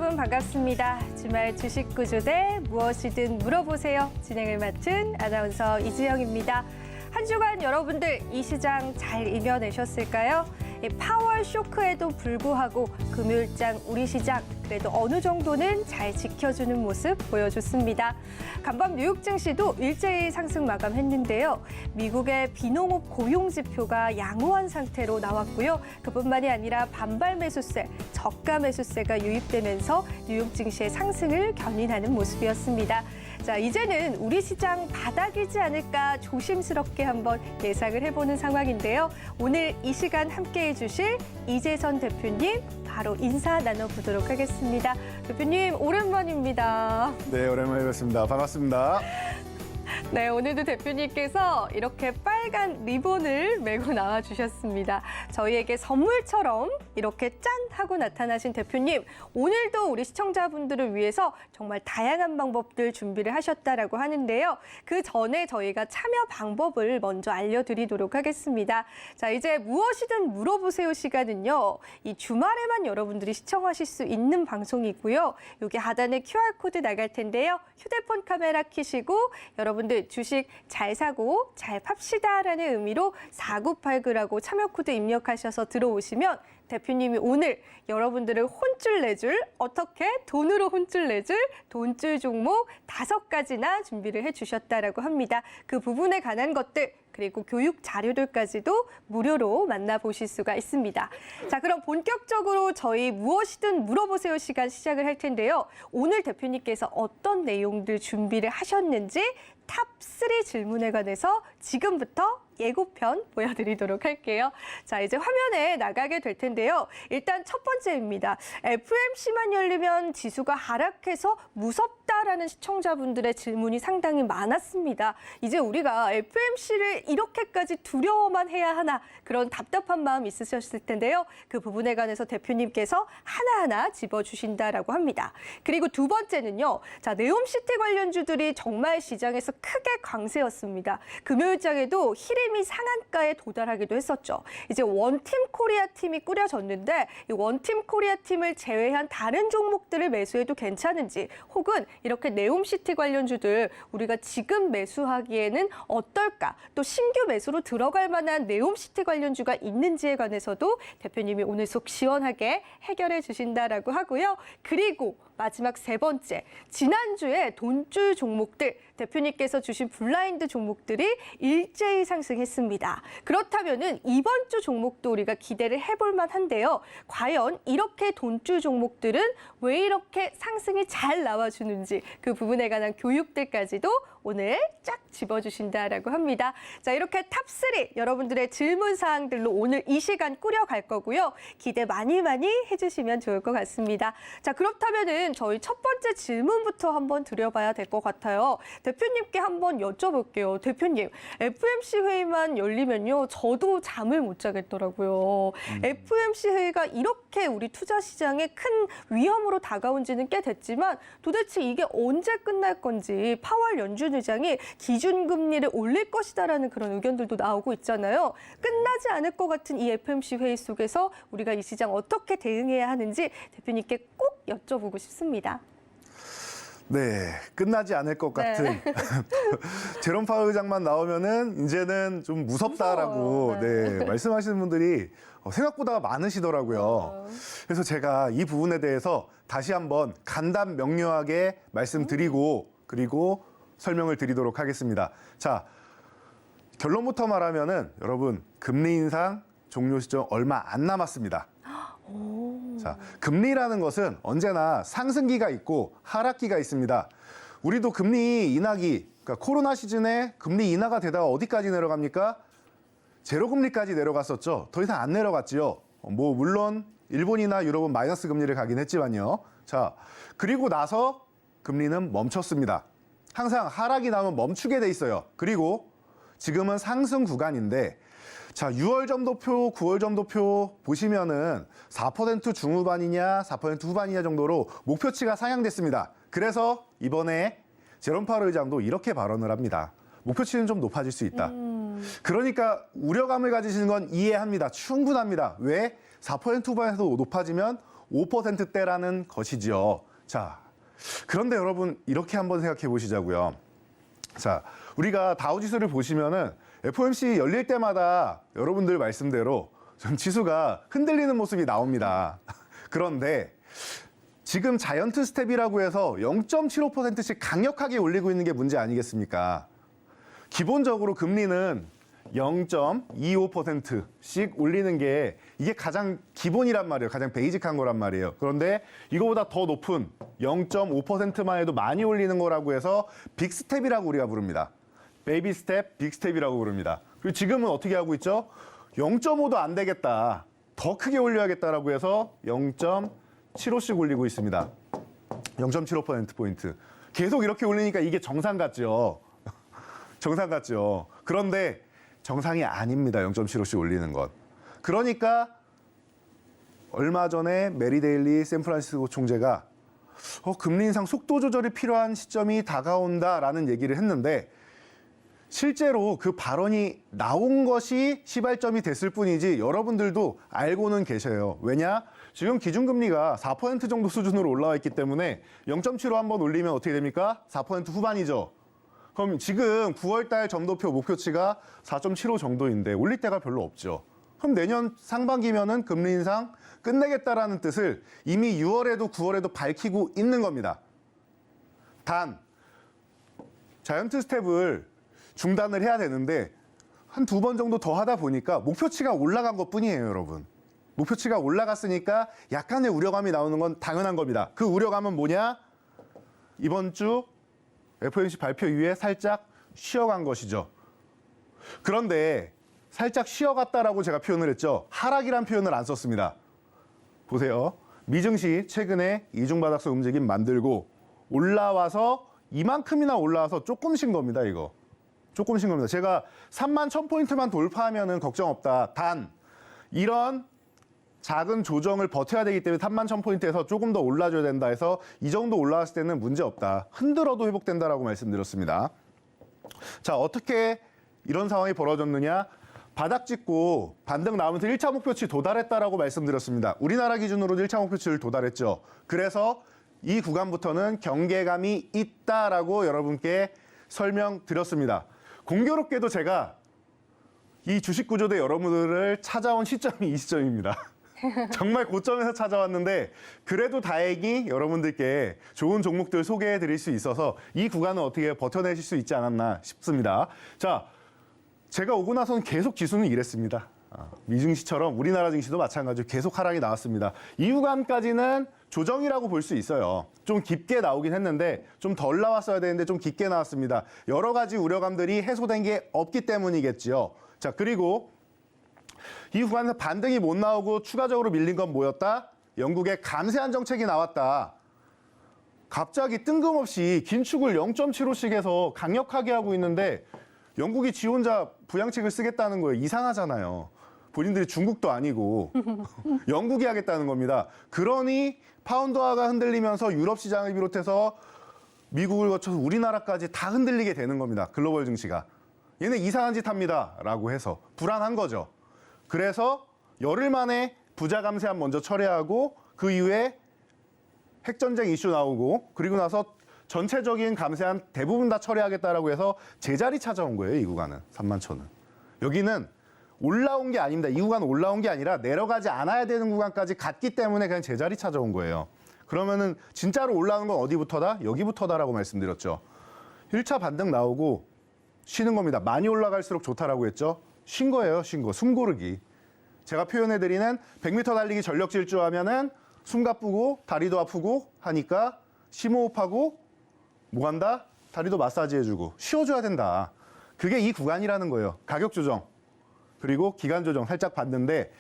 여러분 반갑습니다. 주말 주식 구조대 무엇이든 물어보세요. 진행을 맡은 아나운서 이지영입니다. 한 주간 여러분들 이 시장 잘 이겨내셨을까요? 파월 쇼크에도 불구하고 금요일장 우리 시장 그래도 어느 정도는 잘 지켜주는 모습 보여줬습니다. 간밤 뉴욕 증시도 일제히 상승 마감했는데요. 미국의 비농업 고용 지표가 양호한 상태로 나왔고요. 그뿐만이 아니라 반발 매수세, 저가 매수세가 유입되면서 뉴욕 증시의 상승을 견인하는 모습이었습니다. 자, 이제는 우리 시장 바닥이지 않을까 조심스럽게 한번 예상을 해보는 상황인데요. 오늘 이 시간 함께해 주실 이재선 대표님 바로 인사 나눠보도록 하겠습니다. 대표님 오랜만입니다. 네, 오랜만에 뵙습니다. 반갑습니다. 네, 오늘도 대표님께서 이렇게 빨간 리본을 메고 나와주셨습니다. 저희에게 선물처럼 이렇게 짠 하고 나타나신 대표님, 오늘도 우리 시청자분들을 위해서 정말 다양한 방법들 준비를 하셨다라고 하는데요. 그 전에 저희가 참여 방법을 먼저 알려드리도록 하겠습니다. 자, 이제 무엇이든 물어보세요 시간은요. 이 주말에만 여러분들이 시청하실 수 있는 방송이고요. 여기 하단에 QR코드 나갈 텐데요. 휴대폰 카메라 켜시고 여러분들 주식 잘 사고 잘 팝시다라는 의미로 4989라고 참여 코드 입력하셔서 들어오시면 대표님이 오늘 여러분들을 혼쭐 내줄 어떻게 돈으로 혼쭐 내줄 돈줄 종목 5가지나 준비를 해주셨다라고 합니다. 그 부분에 관한 것들 그리고 교육 자료들까지도 무료로 만나보실 수가 있습니다. 자, 그럼 본격적으로 저희 무엇이든 물어보세요 시간 시작을 할 텐데요. 오늘 대표님께서 어떤 내용들 준비를 하셨는지 탑3 질문에 관해서 지금부터 예고편 보여드리도록 할게요. 자, 이제 화면에 나가게 될 텐데요. 일단 첫 번째입니다. FOMC만 열리면 지수가 하락해서 무섭다라는 시청자분들의 질문이 상당히 많았습니다. 이제 우리가 FOMC를 이렇게까지 두려워만 해야 하나 그런 답답한 마음 있으셨을 텐데요. 그 부분에 관해서 대표님께서 하나하나 짚어주신다라고 합니다. 그리고 두 번째는요. 자, 네옴시티 관련주들이 정말 시장에서 크게 강세였습니다. 금요일장에도 히림이 상한가에 도달하기도 했었죠. 이제 원팀 코리아 팀이 꾸려졌는데 이 원팀 코리아 팀을 제외한 다른 종목들을 매수해도 괜찮은지 혹은 이렇게 네옴시티 관련주들 우리가 지금 매수하기에는 어떨까? 또 신규 매수로 들어갈 만한 네옴시티 관련주가 있는지에 관해서도 대표님이 오늘 속 시원하게 해결해 주신다라고 하고요. 그리고 마지막 세 번째, 지난주에 돈줄 종목들, 대표님께서 주신 블라인드 종목들이 일제히 상승했습니다. 그렇다면은 이번 주 종목도 우리가 기대를 해볼 만한데요. 과연 이렇게 돈줄 종목들은 왜 이렇게 상승이 잘 나와주는지 그 부분에 관한 교육들까지도 오늘 쫙 집어주신다라고 합니다. 자, 이렇게 탑3 여러분들의 질문 사항들로 오늘 이 시간 꾸려갈 거고요. 기대 많이 해주시면 좋을 것 같습니다. 자, 그렇다면은 저희 첫 번째 질문부터 한번 드려봐야 될 것 같아요. 대표님께 한번 여쭤볼게요. 대표님, FOMC 회의만 열리면요. 저도 잠을 못 자겠더라고요. FOMC 회의가 이렇게 우리 투자 시장에 큰 위험으로 다가온지는 꽤 됐지만 도대체 이게 언제 끝날 건지 파월 연준 의장이 기준금리를 올릴 것이다라는 그런 의견들도 나오고 있잖아요. 끝나지 않을 것 같은 이 FOMC 회의 속에서 우리가 이 시장 어떻게 대응해야 하는지 대표님께 꼭 여쭤보고 싶습니다. 네, 끝나지 않을 것 같은 제롬 파월 의장만 나오면은 이제는 좀 무섭다라고 네, 말씀하시는 분들이 생각보다 많으시더라고요. 그래서 제가 이 부분에 대해서 다시 한번 간단 명료하게 말씀드리고 그리고 설명을 드리도록 하겠습니다. 자, 결론부터 말하면은 여러분 금리 인상 종료 시점 얼마 안 남았습니다. 자, 금리라는 것은 언제나 상승기가 있고 하락기가 있습니다. 우리도 금리 인하기, 그러니까 코로나 시즌에 금리 인하가 되다가 어디까지 내려갑니까? 제로금리까지 내려갔었죠. 더 이상 안 내려갔지요. 뭐 물론 일본이나 유럽은 마이너스 금리를 가긴 했지만요. 자, 그리고 나서 금리는 멈췄습니다. 항상 하락이 나면 멈추게 돼 있어요. 그리고 지금은 상승 구간인데 자, 6월 점도표, 9월 점도표 보시면은 4% 중후반이냐, 4% 후반이냐 정도로 목표치가 상향됐습니다. 그래서 이번에 제롬 파월 의장도 이렇게 발언을 합니다. 목표치는 좀 높아질 수 있다. 그러니까 우려감을 가지시는 건 이해합니다. 충분합니다. 왜? 4% 후반에서 높아지면 5%대라는 것이지요. 자, 그런데 여러분 이렇게 한번 생각해 보시자고요. 자, 우리가 다우지수를 보시면은 FOMC 열릴 때마다 여러분들 말씀대로 좀 지수가 흔들리는 모습이 나옵니다. 그런데 지금 자이언트 스텝이라고 해서 0.75%씩 강력하게 올리고 있는 게 문제 아니겠습니까? 기본적으로 금리는 0.25%씩 올리는 게 이게 가장 기본이란 말이에요. 가장 베이직한 거란 말이에요. 그런데 이거보다 더 높은 0.5%만 해도 많이 올리는 거라고 해서 빅스텝이라고 우리가 부릅니다. 베이비 스텝, 빅스텝이라고 부릅니다. 그리고 지금은 어떻게 하고 있죠? 0.5도 안 되겠다. 더 크게 올려야겠다라고 해서 0.75씩 올리고 있습니다. 0.75%포인트. 계속 이렇게 올리니까 이게 정상 같죠? 정상 같죠? 그런데 정상이 아닙니다. 0.75씩 올리는 것. 그러니까 얼마 전에 메리 데일리 샌프란시스코 총재가 금리 인상 속도 조절이 필요한 시점이 다가온다라는 얘기를 했는데 실제로 그 발언이 나온 것이 시발점이 됐을 뿐이지 여러분들도 알고는 계셔요. 왜냐? 지금 기준금리가 4% 정도 수준으로 올라와 있기 때문에 0.75 한번 올리면 어떻게 됩니까? 4% 후반이죠. 그럼 지금 9월달 점도표 목표치가 4.75 정도인데 올릴 데가 별로 없죠. 그럼 내년 상반기면은 금리 인상 끝내겠다라는 뜻을 이미 6월에도 9월에도 밝히고 있는 겁니다. 단 자이언트 스텝을 중단을 해야 되는데 한 2번 정도 더 하다 보니까 목표치가 올라간 것뿐이에요, 여러분. 목표치가 올라갔으니까 약간의 우려감이 나오는 건 당연한 겁니다. 그 우려감은 뭐냐? 이번 주 FOMC 발표 이후에 살짝 쉬어간 것이죠. 그런데 살짝 쉬어갔다라고 제가 표현을 했죠. 하락이란 표현을 안 썼습니다. 보세요. 미증시 최근에 이중바닥성 움직임 만들고 올라와서 이만큼이나 올라와서 조금 쉰 겁니다, 이거. 조금 쉰 겁니다. 제가 31,000포인트만 돌파하면은 걱정 없다. 단 이런 작은 조정을 버텨야 되기 때문에 31,000포인트에서 조금 더 올라줘야 된다 해서 이 정도 올라왔을 때는 문제 없다. 흔들어도 회복된다라고 말씀드렸습니다. 자, 어떻게 이런 상황이 벌어졌느냐? 바닥 찍고 반등 나오면서 1차 목표치 도달했다라고 말씀드렸습니다. 우리나라 기준으로 1차 목표치를 도달했죠. 그래서 이 구간부터는 경계감이 있다라고 여러분께 설명드렸습니다. 공교롭게도 제가 이 주식 구조대 여러분들을 찾아온 시점이 이 시점입니다. 정말 고점에서 찾아왔는데 그래도 다행히 여러분들께 좋은 종목들 소개해 드릴 수 있어서 이 구간은 어떻게 버텨내실 수 있지 않았나 싶습니다. 자, 제가 오고 나서는 계속 지수는 이랬습니다. 미증시처럼 우리나라 증시도 마찬가지로 계속 하락이 나왔습니다. 이 구간까지는 조정이라고 볼 수 있어요. 좀 깊게 나오긴 했는데 좀 덜 나왔어야 되는데 좀 깊게 나왔습니다. 여러 가지 우려감들이 해소된 게 없기 때문이겠지요. 자, 그리고 이 구간에서 반등이 못 나오고 추가적으로 밀린 건 뭐였다? 영국의 감세한 정책이 나왔다. 갑자기 뜬금없이 긴축을 0.75씩 해서 강력하게 하고 있는데 영국이 지 혼자 부양책을 쓰겠다는 거예요. 이상하잖아요. 본인들이 중국도 아니고 영국이 하겠다는 겁니다. 그러니 파운드화가 흔들리면서 유럽 시장을 비롯해서 미국을 거쳐서 우리나라까지 다 흔들리게 되는 겁니다. 글로벌 증시가. 얘네 이상한 짓 합니다. 라고 해서 불안한 거죠. 그래서 열흘 만에 부자 감세안 먼저 철회하고 그 이후에 핵전쟁 이슈 나오고 그리고 나서 전체적인 감세안 대부분 다 철회하겠다라고 해서 제자리 찾아온 거예요. 이 구간은 31,000은. 여기는 올라온 게 아닙니다. 이 구간은 올라온 게 아니라 내려가지 않아야 되는 구간까지 갔기 때문에 그냥 제자리 찾아온 거예요. 그러면은 진짜로 올라오는 건 어디부터다? 여기부터다라고 말씀드렸죠. 1차 반등 나오고 쉬는 겁니다. 많이 올라갈수록 좋다라고 했죠. 쉰 거예요. 쉰 거. 숨 고르기. 제가 표현해드리는 100m 달리기 전력 질주하면은 숨 가쁘고 다리도 아프고 하니까 심호흡하고 뭐 한다? 다리도 마사지 해주고 쉬어줘야 된다. 그게 이 구간이라는 거예요. 가격 조정 그리고 기간 조정 살짝 봤는데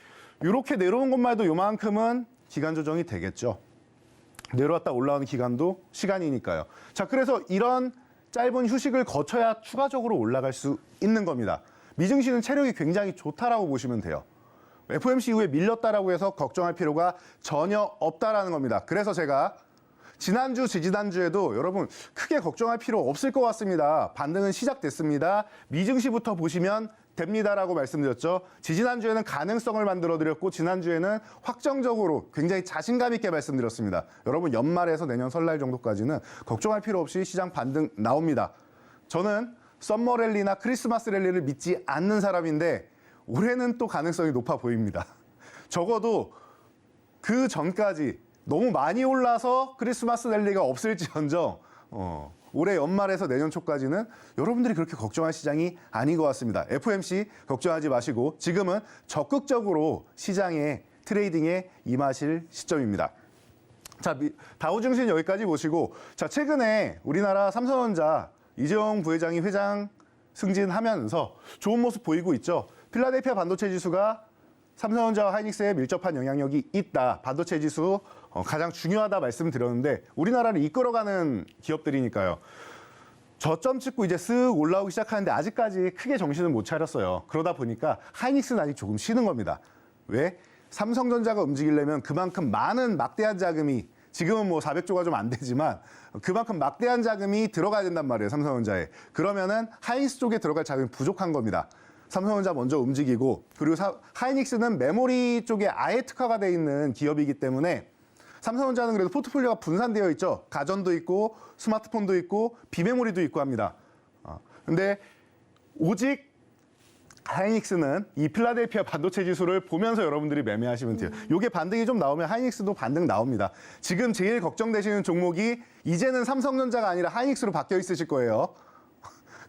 이렇게 내려온 것만 해도 요만큼은 기간 조정이 되겠죠. 내려왔다 올라오는 기간도 시간이니까요. 자, 그래서 이런 짧은 휴식을 거쳐야 추가적으로 올라갈 수 있는 겁니다. 미증시는 체력이 굉장히 좋다라고 보시면 돼요. FOMC 이후에 밀렸다라고 해서 걱정할 필요가 전혀 없다라는 겁니다. 그래서 제가 지난주, 지지난주에도 여러분 크게 걱정할 필요 없을 것 같습니다. 반등은 시작됐습니다. 미증시부터 보시면 됩니다라고 말씀드렸죠. 지지난주에는 가능성을 만들어드렸고 지난주에는 확정적으로 굉장히 자신감 있게 말씀드렸습니다. 여러분 연말에서 내년 설날 정도까지는 걱정할 필요 없이 시장 반등 나옵니다. 저는 썸머 랠리나 크리스마스 랠리를 믿지 않는 사람인데 올해는 또 가능성이 높아 보입니다. 적어도 그 전까지 너무 많이 올라서 크리스마스 랠리가 없을지언정 올해 연말에서 내년 초까지는 여러분들이 그렇게 걱정할 시장이 아닌 것 같습니다. FOMC 걱정하지 마시고 지금은 적극적으로 시장에 트레이딩에 임하실 시점입니다. 자, 다우 증시는 여기까지 보시고 자, 최근에 우리나라 삼성전자 이재용 부회장이 회장 승진하면서 좋은 모습 보이고 있죠. 필라델피아 반도체 지수가 삼성전자와 하이닉스에 밀접한 영향력이 있다. 반도체 지수 가장 중요하다 말씀드렸는데 우리나라를 이끌어가는 기업들이니까요. 저점 찍고 이제 쓱 올라오기 시작하는데 아직까지 크게 정신을 못 차렸어요. 그러다 보니까 하이닉스는 아직 조금 쉬는 겁니다. 왜? 삼성전자가 움직이려면 그만큼 많은 막대한 자금이 지금은 뭐 400조가 좀 안 되지만 그만큼 막대한 자금이 들어가야 된단 말이에요. 삼성전자에. 그러면은 하이닉스 쪽에 들어갈 자금이 부족한 겁니다. 삼성전자 먼저 움직이고 그리고 하이닉스는 메모리 쪽에 아예 특화가 돼 있는 기업이기 때문에 삼성전자는 그래도 포트폴리오가 분산되어 있죠. 가전도 있고 스마트폰도 있고 비메모리도 있고 합니다. 근데 오직 하이닉스는 이 필라델피아 반도체 지수를 보면서 여러분들이 매매하시면 돼요. 이게 반등이 좀 나오면 하이닉스도 반등 나옵니다. 지금 제일 걱정되시는 종목이 이제는 삼성전자가 아니라 하이닉스로 바뀌어 있으실 거예요.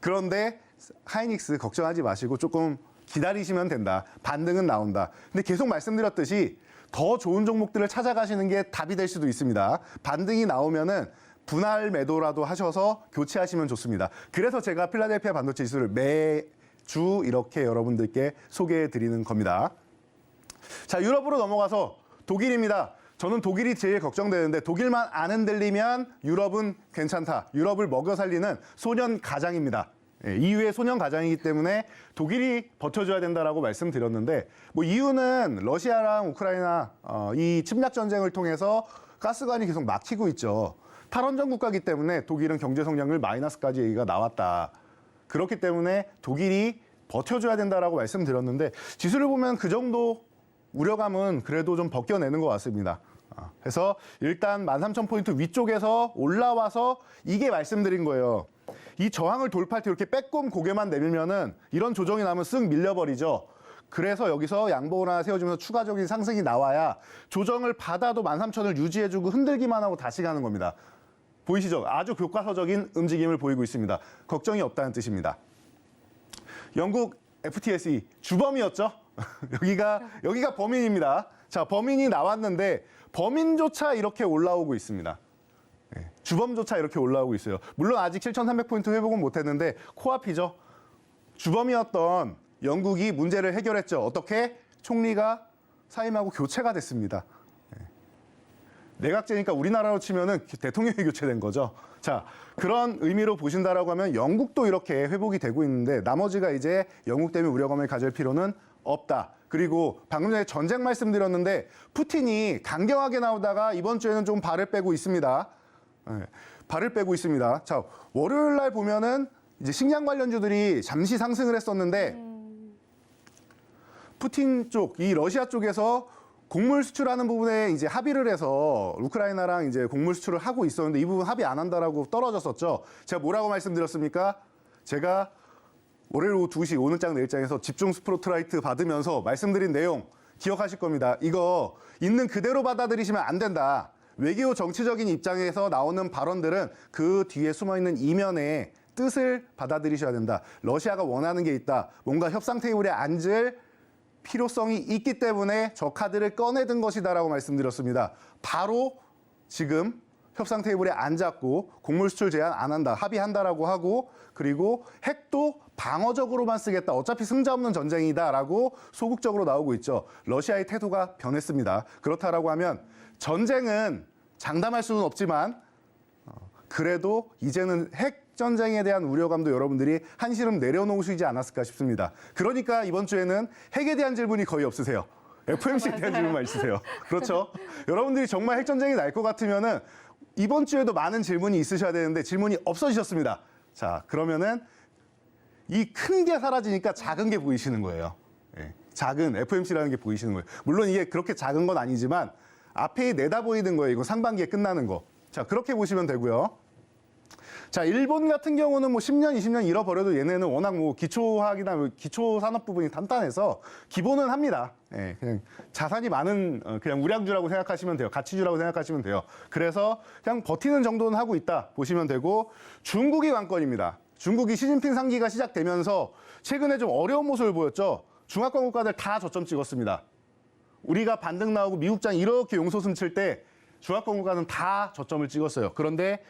그런데 하이닉스 걱정하지 마시고 조금 기다리시면 된다. 반등은 나온다. 근데 계속 말씀드렸듯이 더 좋은 종목들을 찾아가시는 게 답이 될 수도 있습니다. 반등이 나오면은 분할 매도라도 하셔서 교체하시면 좋습니다. 그래서 제가 필라델피아 반도체 지수를 매주 이렇게 여러분들께 소개해 드리는 겁니다. 자, 유럽으로 넘어가서 독일입니다. 저는 독일이 제일 걱정되는데 독일만 안 흔들리면 유럽은 괜찮다. 유럽을 먹여 살리는 소년 가장입니다. EU의 소년 가장이기 때문에 독일이 버텨줘야 된다라고 말씀드렸는데 뭐 이유는 러시아랑 우크라이나 이 침략 전쟁을 통해서 가스관이 계속 막히고 있죠. 탈원전 국가이기 때문에 독일은 경제 성장률 마이너스까지 얘기가 나왔다. 그렇기 때문에 독일이 버텨줘야 된다라고 말씀드렸는데 지수를 보면 그 정도 우려감은 그래도 좀 벗겨내는 것 같습니다. 그래서 일단 13,000포인트 위쪽에서 올라와서 이게 말씀드린 거예요. 이 저항을 돌파할 때 이렇게 빼꼼 고개만 내밀면은 이런 조정이 나면 쓱 밀려버리죠. 그래서 여기서 양봉을 하나 세워주면서 추가적인 상승이 나와야 조정을 받아도 13,000을 유지해주고 흔들기만 하고 다시 가는 겁니다. 보이시죠? 아주 교과서적인 움직임을 보이고 있습니다. 걱정이 없다는 뜻입니다. 영국 FTSE 주범이었죠? 여기가 범인입니다. 자, 범인이 나왔는데 범인조차 이렇게 올라오고 있습니다. 주범조차 이렇게 올라오고 있어요. 물론 아직 7,300포인트 회복은 못했는데 코앞이죠. 주범이었던 영국이 문제를 해결했죠. 어떻게? 총리가 사임하고 교체가 됐습니다. 내각제니까 우리나라로 치면은 대통령이 교체된 거죠. 자, 그런 의미로 보신다라고 하면 영국도 이렇게 회복이 되고 있는데 나머지가 이제 영국 때문에 우려감을 가질 필요는 없다. 그리고 방금 전에 전쟁 말씀드렸는데 푸틴이 강경하게 나오다가 이번 주에는 좀 발을 빼고 있습니다. 발을 빼고 있습니다. 자, 월요일 날 보면은 이제 식량 관련주들이 잠시 상승을 했었는데 푸틴 쪽, 이 러시아 쪽에서 곡물 수출하는 부분에 이제 합의를 해서 우크라이나랑 이제 곡물 수출을 하고 있었는데 이 부분 합의 안 한다라고 떨어졌었죠. 제가 뭐라고 말씀드렸습니까? 제가 월요일 오후 2시 오늘장 내일장에서 집중 스포트라이트 받으면서 말씀드린 내용 기억하실 겁니다. 이거 있는 그대로 받아들이시면 안 된다. 외교 정치적인 입장에서 나오는 발언들은 그 뒤에 숨어있는 이면의 뜻을 받아들이셔야 된다. 러시아가 원하는 게 있다. 뭔가 협상 테이블에 앉을 필요성이 있기 때문에 저 카드를 꺼내든 것이다라고 말씀드렸습니다. 바로 지금 협상 테이블에 앉았고 곡물 수출 제한 안 한다. 합의한다라고 하고 그리고 핵도 방어적으로만 쓰겠다. 어차피 승자 없는 전쟁이다라고 소극적으로 나오고 있죠. 러시아의 태도가 변했습니다. 그렇다라고 하면 전쟁은 장담할 수는 없지만 그래도 이제는 핵 전쟁에 대한 우려감도 여러분들이 한시름 내려놓으시지 않았을까 싶습니다. 그러니까 이번 주에는 핵에 대한 질문이 거의 없으세요. FOMC에 대한 질문만 있으세요. 그렇죠? 여러분들이 정말 핵 전쟁이 날 것 같으면은 이번 주에도 많은 질문이 있으셔야 되는데 질문이 없어지셨습니다. 자, 그러면은 이 큰 게 사라지니까 작은 게 보이시는 거예요. 예, 작은 FOMC라는 게 보이시는 거예요. 물론 이게 그렇게 작은 건 아니지만 앞에 내다 보이는 거예요. 이거 상반기에 끝나는 거. 자, 그렇게 보시면 되고요. 자, 일본 같은 경우는 뭐 10년, 20년 잃어버려도 얘네는 워낙 뭐 기초화학이나 뭐 기초 산업 부분이 단단해서 기본은 합니다. 예, 그냥 자산이 많은 그냥 우량주라고 생각하시면 돼요. 가치주라고 생각하시면 돼요. 그래서 그냥 버티는 정도는 하고 있다 보시면 되고 중국이 관건입니다. 중국이 시진핑 3기가 시작되면서 최근에 좀 어려운 모습을 보였죠. 중화권 국가들 다 저점 찍었습니다. 우리가 반등 나오고 미국장 이렇게 용솟음 칠 때 중화권 국가는 다 저점을 찍었어요. 그런데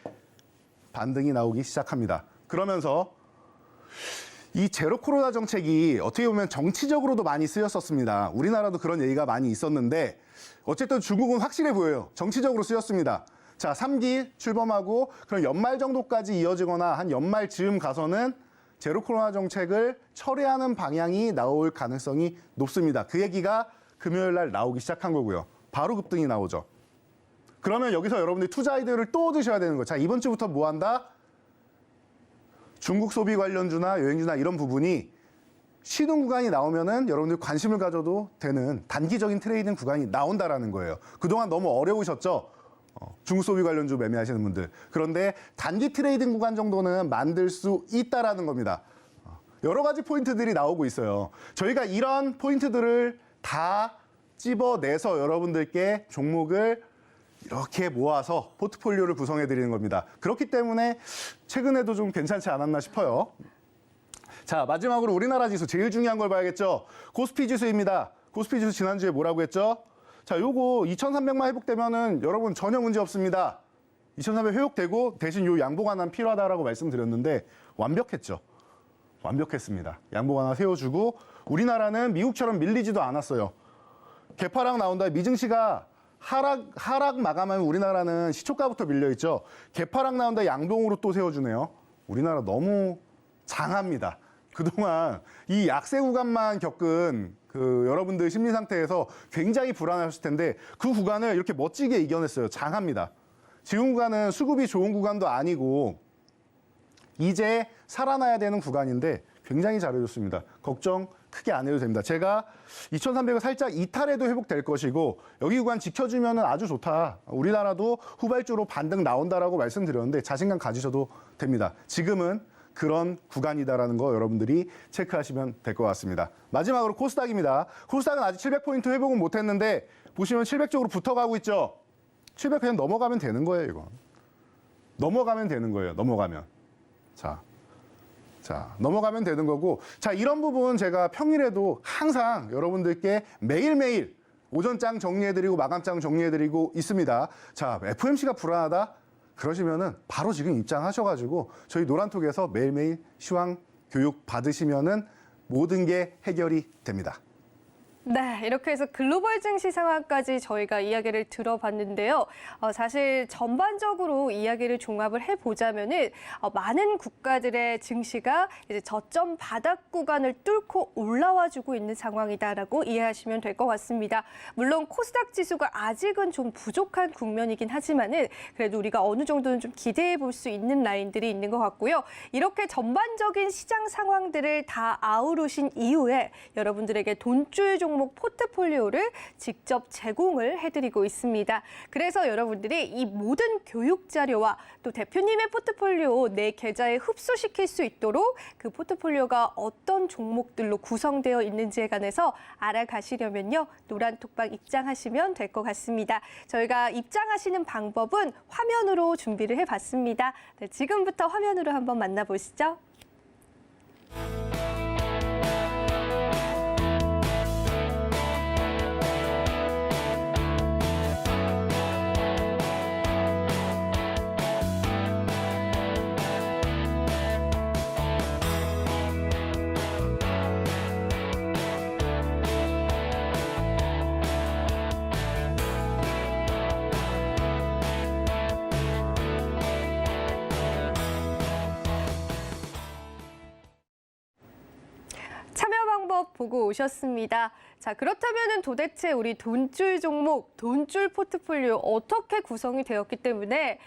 반등이 나오기 시작합니다. 그러면서 이 제로 코로나 정책이 어떻게 보면 정치적으로도 많이 쓰였었습니다. 우리나라도 그런 얘기가 많이 있었는데 어쨌든 중국은 확실해 보여요. 정치적으로 쓰였습니다. 자, 3기 출범하고 그럼 연말 정도까지 이어지거나 한 연말 즈음 가서는 제로 코로나 정책을 철회하는 방향이 나올 가능성이 높습니다. 그 얘기가 금요일 날 나오기 시작한 거고요. 바로 급등이 나오죠. 그러면 여기서 여러분들이 투자 아이디어를 또 얻으셔야 되는 거예요. 자, 이번 주부터 뭐 한다? 중국 소비 관련주나 여행주나 이런 부분이 쉬는 구간이 나오면은 여러분들 관심을 가져도 되는 단기적인 트레이딩 구간이 나온다라는 거예요. 그동안 너무 어려우셨죠? 중국 소비 관련주 매매하시는 분들. 그런데 단기 트레이딩 구간 정도는 만들 수 있다라는 겁니다. 여러 가지 포인트들이 나오고 있어요. 저희가 이런 포인트들을 다 찝어내서 여러분들께 종목을 이렇게 모아서 포트폴리오를 구성해 드리는 겁니다. 그렇기 때문에 최근에도 좀 괜찮지 않았나 싶어요. 자, 마지막으로 우리나라 지수 제일 중요한 걸 봐야겠죠. 코스피 지수입니다. 코스피 지수 지난주에 뭐라고 했죠? 자, 요거 2,300만 회복되면은 여러분 전혀 문제 없습니다. 2,300 회복되고 대신 요 양봉 하나는 필요하다라고 말씀드렸는데 완벽했죠. 완벽했습니다. 양봉 하나 세워주고 우리나라는 미국처럼 밀리지도 않았어요. 개파락 나온다. 미증시가 하락 마감하면 우리나라는 시초가부터 밀려있죠. 개파락 나온다. 양봉으로 또 세워주네요. 우리나라 너무 장합니다. 그동안 이 약세 구간만 겪은 그 여러분들 심리 상태에서 굉장히 불안하셨을 텐데 그 구간을 이렇게 멋지게 이겨냈어요. 장합니다. 지금 구간은 수급이 좋은 구간도 아니고 이제 살아나야 되는 구간인데 굉장히 잘해줬습니다. 걱정 크게 안 해도 됩니다. 제가 2,300을 살짝 이탈해도 회복될 것이고 여기 구간 지켜주면 아주 좋다. 우리나라도 후발주로 반등 나온다라고 말씀드렸는데 자신감 가지셔도 됩니다. 지금은 그런 구간이다라는 거 여러분들이 체크하시면 될 것 같습니다. 마지막으로 코스닥입니다. 코스닥은 아직 700포인트 회복은 못했는데 보시면 700쪽으로 붙어가고 있죠. 700 그냥 넘어가면 되는 거예요, 이건. 넘어가면 되는 거예요, 넘어가면. 자, 넘어가면 되는 거고. 자, 이런 부분 제가 평일에도 항상 여러분들께 매일매일 오전장 정리해드리고 마감장 정리해드리고 있습니다. 자, FOMC가 불안하다? 그러시면은 바로 지금 입장하셔가지고 저희 노란톡에서 매일매일 시황 교육 받으시면은 모든 게 해결이 됩니다. 네, 이렇게 해서 글로벌 증시 상황까지 저희가 이야기를 들어봤는데요. 사실 전반적으로 이야기를 종합을 해보자면은 많은 국가들의 증시가 이제 저점 바닥 구간을 뚫고 올라와주고 있는 상황이다라고 이해하시면 될 것 같습니다. 물론 코스닥 지수가 아직은 좀 부족한 국면이긴 하지만은 그래도 우리가 어느 정도는 좀 기대해 볼 수 있는 라인들이 있는 것 같고요. 이렇게 전반적인 시장 상황들을 다 아우르신 이후에 여러분들에게 돈줄 종목 포트폴리오를 직접 제공을 해드리고 있습니다. 그래서 여러분들이 이 모든 교육 자료와 또 대표님의 포트폴리오 내 계좌에 흡수시킬 수 있도록 그 포트폴리오가 어떤 종목들로 구성되어 있는지에 관해서 알아가시려면요. 노란톡방 입장하시면 될 것 같습니다. 저희가 입장하시는 방법은 화면으로 준비를 해봤습니다. 네, 지금부터 화면으로 한번 만나보시죠. 보고 오셨습니다. 자, 그렇다면 도대체 우리 돈줄 종목, 돈줄 포트폴리오 어떻게 구성이 되었기 때문에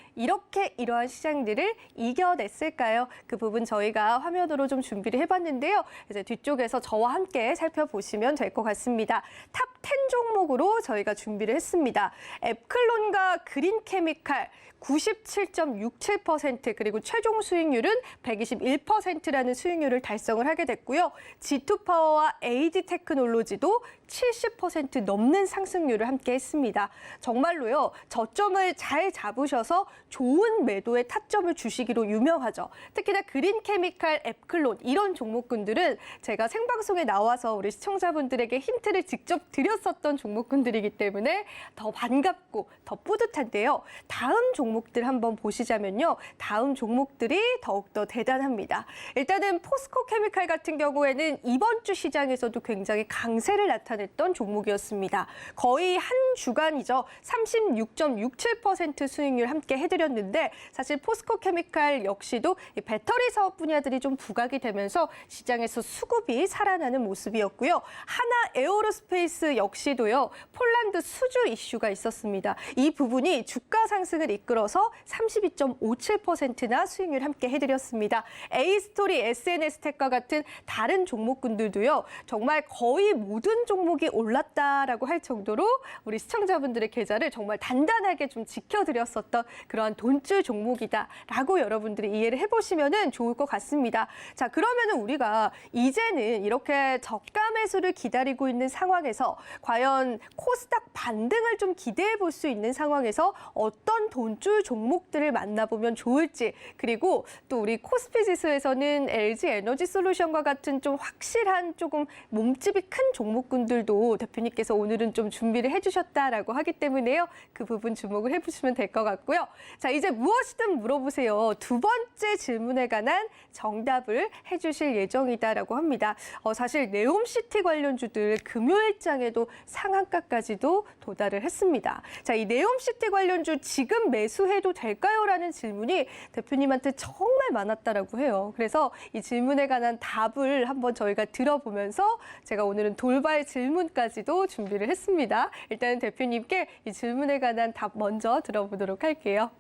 이러한 시장들을 이겨냈을까요? 그 부분 저희가 화면으로 좀 준비를 해봤는데요. 이제 뒤쪽에서 저와 함께 살펴보시면 될 것 같습니다. 탑 10 종목으로 저희가 준비를 했습니다. 앱클론과 그린케미칼 97.67% 그리고 최종 수익률은 121%라는 수익률을 달성을 하게 됐고요. G2파워와 AD테크놀로지도 70% 넘는 상승률을 함께 했습니다. 정말로요. 저점을 잘 잡으셔서 좋은 매도의 타점을 주시기로 유명하죠. 특히나 그린케미칼, 앱클론 이런 종목군들은 제가 생방송에 나와서 우리 시청자분들에게 힌트를 직접 드렸었던 종목군들이기 때문에 더 반갑고 더 뿌듯한데요. 다음 종목들 한번 보시자면요. 다음 종목들이 더욱더 대단합니다. 일단은 포스코케미칼 같은 경우에는 이번 주 시장에서도 굉장히 강세를 나타냈던 종목이었습니다. 거의 한 주간이죠. 36.67% 수익률 함께 해드렸는데 사실 포스코케미칼 역시도 이 배터리 사업 분야들이 좀 부각이 되면서 시장에서 수급이 살아나는 모습이었고요. 하나 에어로스페이스 역시도요. 폴란드 수주 이슈가 있었습니다. 이 부분이 주가 상승을 이끌어서 32.57%나 수익률 함께 해드렸습니다. A스토리, SNS텍과 같은 다른 종목군들도요. 정말 거의 모든 종목이 올랐다라고 할 정도로 우리 시청자분들의 계좌를 정말 단단하게 좀 지켜드렸었던 그러한 돈줄 종목이다라고 여러분들이 이해를 해보시면 좋을 것 같습니다. 자, 그러면은 우리가 이제는 이렇게 저가 매수를 기다리고 있는 상황에서 과연 코스닥 반등을 좀 기대해 볼 수 있는 상황에서 어떤 돈줄 종목들을 만나보면 좋을지, 그리고 또 우리 코스피 지수에서는 LG 에너지 솔루션과 같은 좀 확실한 조금 몸집이 큰 종목군들도 대표님께서 오늘은 좀 준비를 해주셨다라고 하기 때문에요. 그 부분 주목을 해보시면 될 것 같고요. 자, 이제 무엇이든 물어보세요. 두 번째 질문에 관한 정답을 해주실 예정이다라고 합니다. 사실 네옴시티 관련주들 금요일장에도 상한가까지도 도달을 했습니다. 자, 이 네옴시티 관련주 지금 매수해도 될까요? 라는 질문이 대표님한테 정말 많았다라고 해요. 그래서 이 질문에 관한 답을 한번 저희가 들어보면서 제가 오늘은 돌발 질문까지도 준비를 했습니다. 일단은 대표님께 이 질문에 관한 답 먼저 들어보도록 할게요.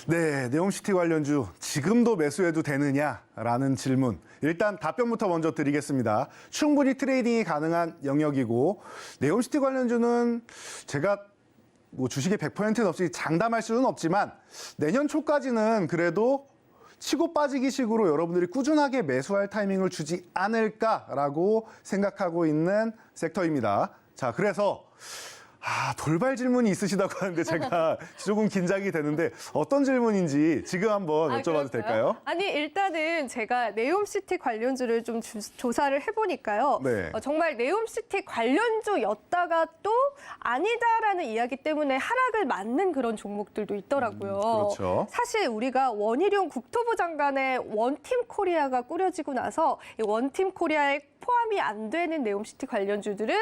네, 네옴시티 관련주 지금도 매수해도 되느냐라는 질문. 일단 답변부터 먼저 드리겠습니다. 충분히 트레이딩이 가능한 영역이고 네옴시티 관련주는 제가 뭐 주식에 100%는 없이 장담할 수는 없지만 내년 초까지는 그래도 치고 빠지기 식으로 여러분들이 꾸준하게 매수할 타이밍을 주지 않을까라고 생각하고 있는 섹터입니다. 자, 그래서 돌발 질문이 있으시다고 하는데 제가 조금 긴장이 되는데 어떤 질문인지 지금 한번 여쭤봐도 그럴까요? 될까요? 아니, 일단은 제가 네옴시티 관련주를 좀 조사를 해보니까요. 네. 정말 네옴시티 관련주였다가 또 아니다라는 이야기 때문에 하락을 맞는 그런 종목들도 있더라고요. 그렇죠. 사실 우리가 원희룡 국토부 장관의 원팀 코리아가 꾸려지고 나서 이 원팀 코리아에 포함이 안 되는 네옴시티 관련주들은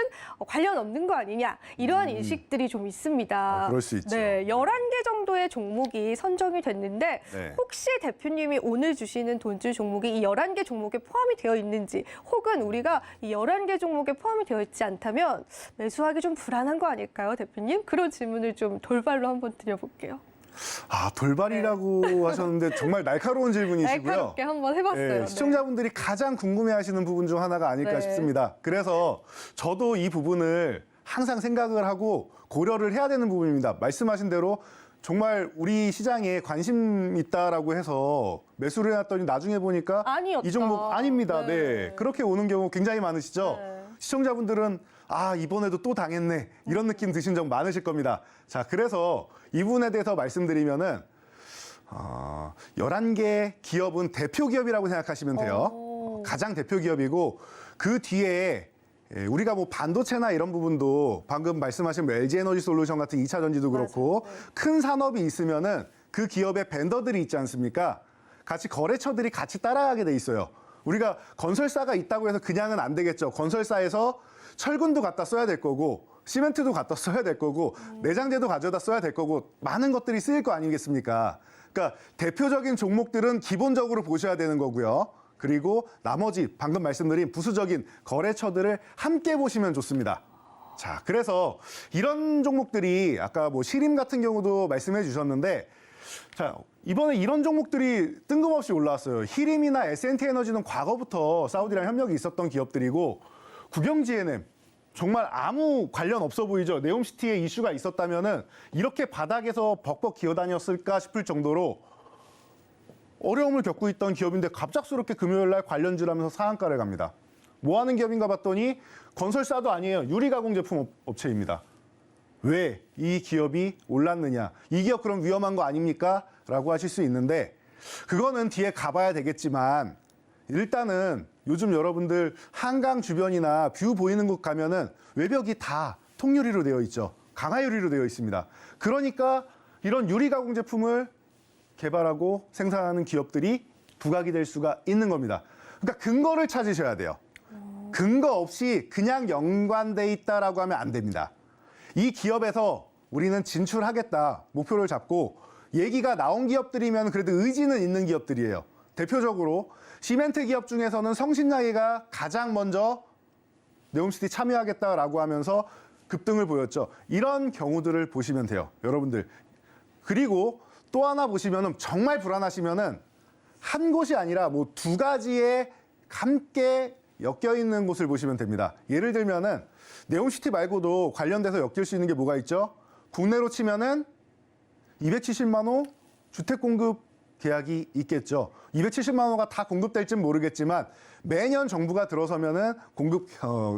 관련 없는 거 아니냐, 이러한 인식들이 좀 있습니다. 그럴 수 있죠. 네, 11개 정도의 종목이 선정이 됐는데 네. 혹시 대표님이 오늘 주시는 돈줄 종목이 이 11개 종목에 포함이 되어 있는지, 혹은 우리가 이 11개 종목에 포함이 되어 있지 않다면 매수하기 좀 불안한 거 아닐까요, 대표님? 그런 질문을 좀 돌발로 한번 드려볼게요. 돌발이라고 하셨는데 정말 날카로운 질문이시고요. 날카롭게 한번 해봤어요. 네, 시청자분들이 가장 궁금해하시는 부분 중 하나가 아닐까 네. 싶습니다. 그래서 저도 이 부분을 항상 생각을 하고 고려를 해야 되는 부분입니다. 말씀하신 대로 정말 우리 시장에 관심 있다라고 해서 매수를 해놨더니 나중에 보니까 아니었다. 이 종목 아닙니다. 네. 네. 그렇게 오는 경우 굉장히 많으시죠. 네. 시청자분들은 이번에도 또 당했네, 이런 느낌 드신 적 많으실 겁니다. 자, 그래서 이 부분에 대해서 말씀드리면은 11개 기업은 대표 기업이라고 생각하시면 돼요. 가장 대표 기업이고 그 뒤에 우리가 뭐 반도체나 이런 부분도 방금 말씀하신 LG 에너지 솔루션 같은 2차 전지도 그렇고 맞아요. 네. 큰 산업이 있으면은 그 기업의 벤더들이 있지 않습니까? 같이 거래처들이 같이 따라가게 돼 있어요. 우리가 건설사가 있다고 해서 그냥은 안 되겠죠. 건설사에서 철근도 갖다 써야 될 거고 시멘트도 갖다 써야 될 거고 내장재도 가져다 써야 될 거고 많은 것들이 쓰일 거 아니겠습니까? 그러니까 대표적인 종목들은 기본적으로 보셔야 되는 거고요. 그리고 나머지 방금 말씀드린 부수적인 거래처들을 함께 보시면 좋습니다. 자, 그래서 이런 종목들이 아까 뭐 시림 같은 경우도 말씀해 주셨는데 자, 이번에 이런 종목들이 뜬금없이 올라왔어요. 히림이나 S&T 에너지는 과거부터 사우디랑 협력이 있었던 기업들이고 국영 GNM 정말 아무 관련 없어 보이죠. 네옴시티에 이슈가 있었다면은 이렇게 바닥에서 벅벅 기어다녔을까 싶을 정도로 어려움을 겪고 있던 기업인데 갑작스럽게 금요일 날 관련주라면서 상한가를 갑니다. 뭐 하는 기업인가 봤더니 건설사도 아니에요. 유리가공 제품 업체입니다. 왜 이 기업이 올랐느냐? 이 기업 그럼 위험한 거 아닙니까? 라고 하실 수 있는데 그거는 뒤에 가봐야 되겠지만 일단은 요즘 여러분들 한강 주변이나 뷰 보이는 곳 가면은 외벽이 다 통유리로 되어 있죠. 강화유리로 되어 있습니다. 그러니까 이런 유리가공 제품을 개발하고 생산하는 기업들이 부각이 될 수가 있는 겁니다. 그러니까 근거를 찾으셔야 돼요. 근거 없이 그냥 연관돼 있다라고 하면 안 됩니다. 이 기업에서 우리는 진출하겠다 목표를 잡고 얘기가 나온 기업들이면 그래도 의지는 있는 기업들이에요. 대표적으로 시멘트 기업 중에서는 성신야기가 가장 먼저 네옴시티 참여하겠다라고 하면서 급등을 보였죠. 이런 경우들을 보시면 돼요, 여러분들. 그리고 또 하나 보시면은 정말 불안하시면은 한 곳이 아니라 뭐 두 가지에 함께 엮여 있는 곳을 보시면 됩니다. 예를 들면은 네옴시티 말고도 관련돼서 엮일 수 있는 게 뭐가 있죠? 국내로 치면은 270만 호 주택 공급 계약이 있겠죠. 270만 호가 다 공급될지는 모르겠지만 매년 정부가 들어서면은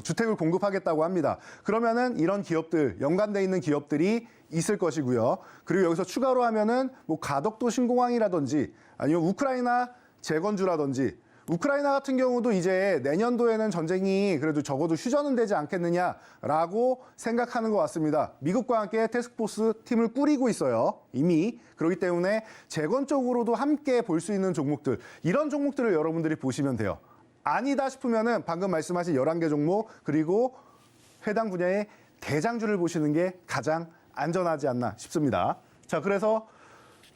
주택을 공급하겠다고 합니다. 그러면은 이런 기업들, 연관돼 있는 기업들이 있을 것이고요. 그리고 여기서 추가로 하면은 뭐 가덕도 신공항이라든지 아니면 우크라이나 재건주라든지 우크라이나 같은 경우도 이제 내년도에는 전쟁이 그래도 적어도 휴전은 되지 않겠느냐라고 생각하는 것 같습니다. 미국과 함께 태스크포스 팀을 꾸리고 있어요, 이미. 그렇기 때문에 재건 쪽으로도 함께 볼 수 있는 종목들, 이런 종목들을 여러분들이 보시면 돼요. 아니다 싶으면은 방금 말씀하신 11개 종목 그리고 해당 분야의 대장주를 보시는 게 가장 안전하지 않나 싶습니다. 자, 그래서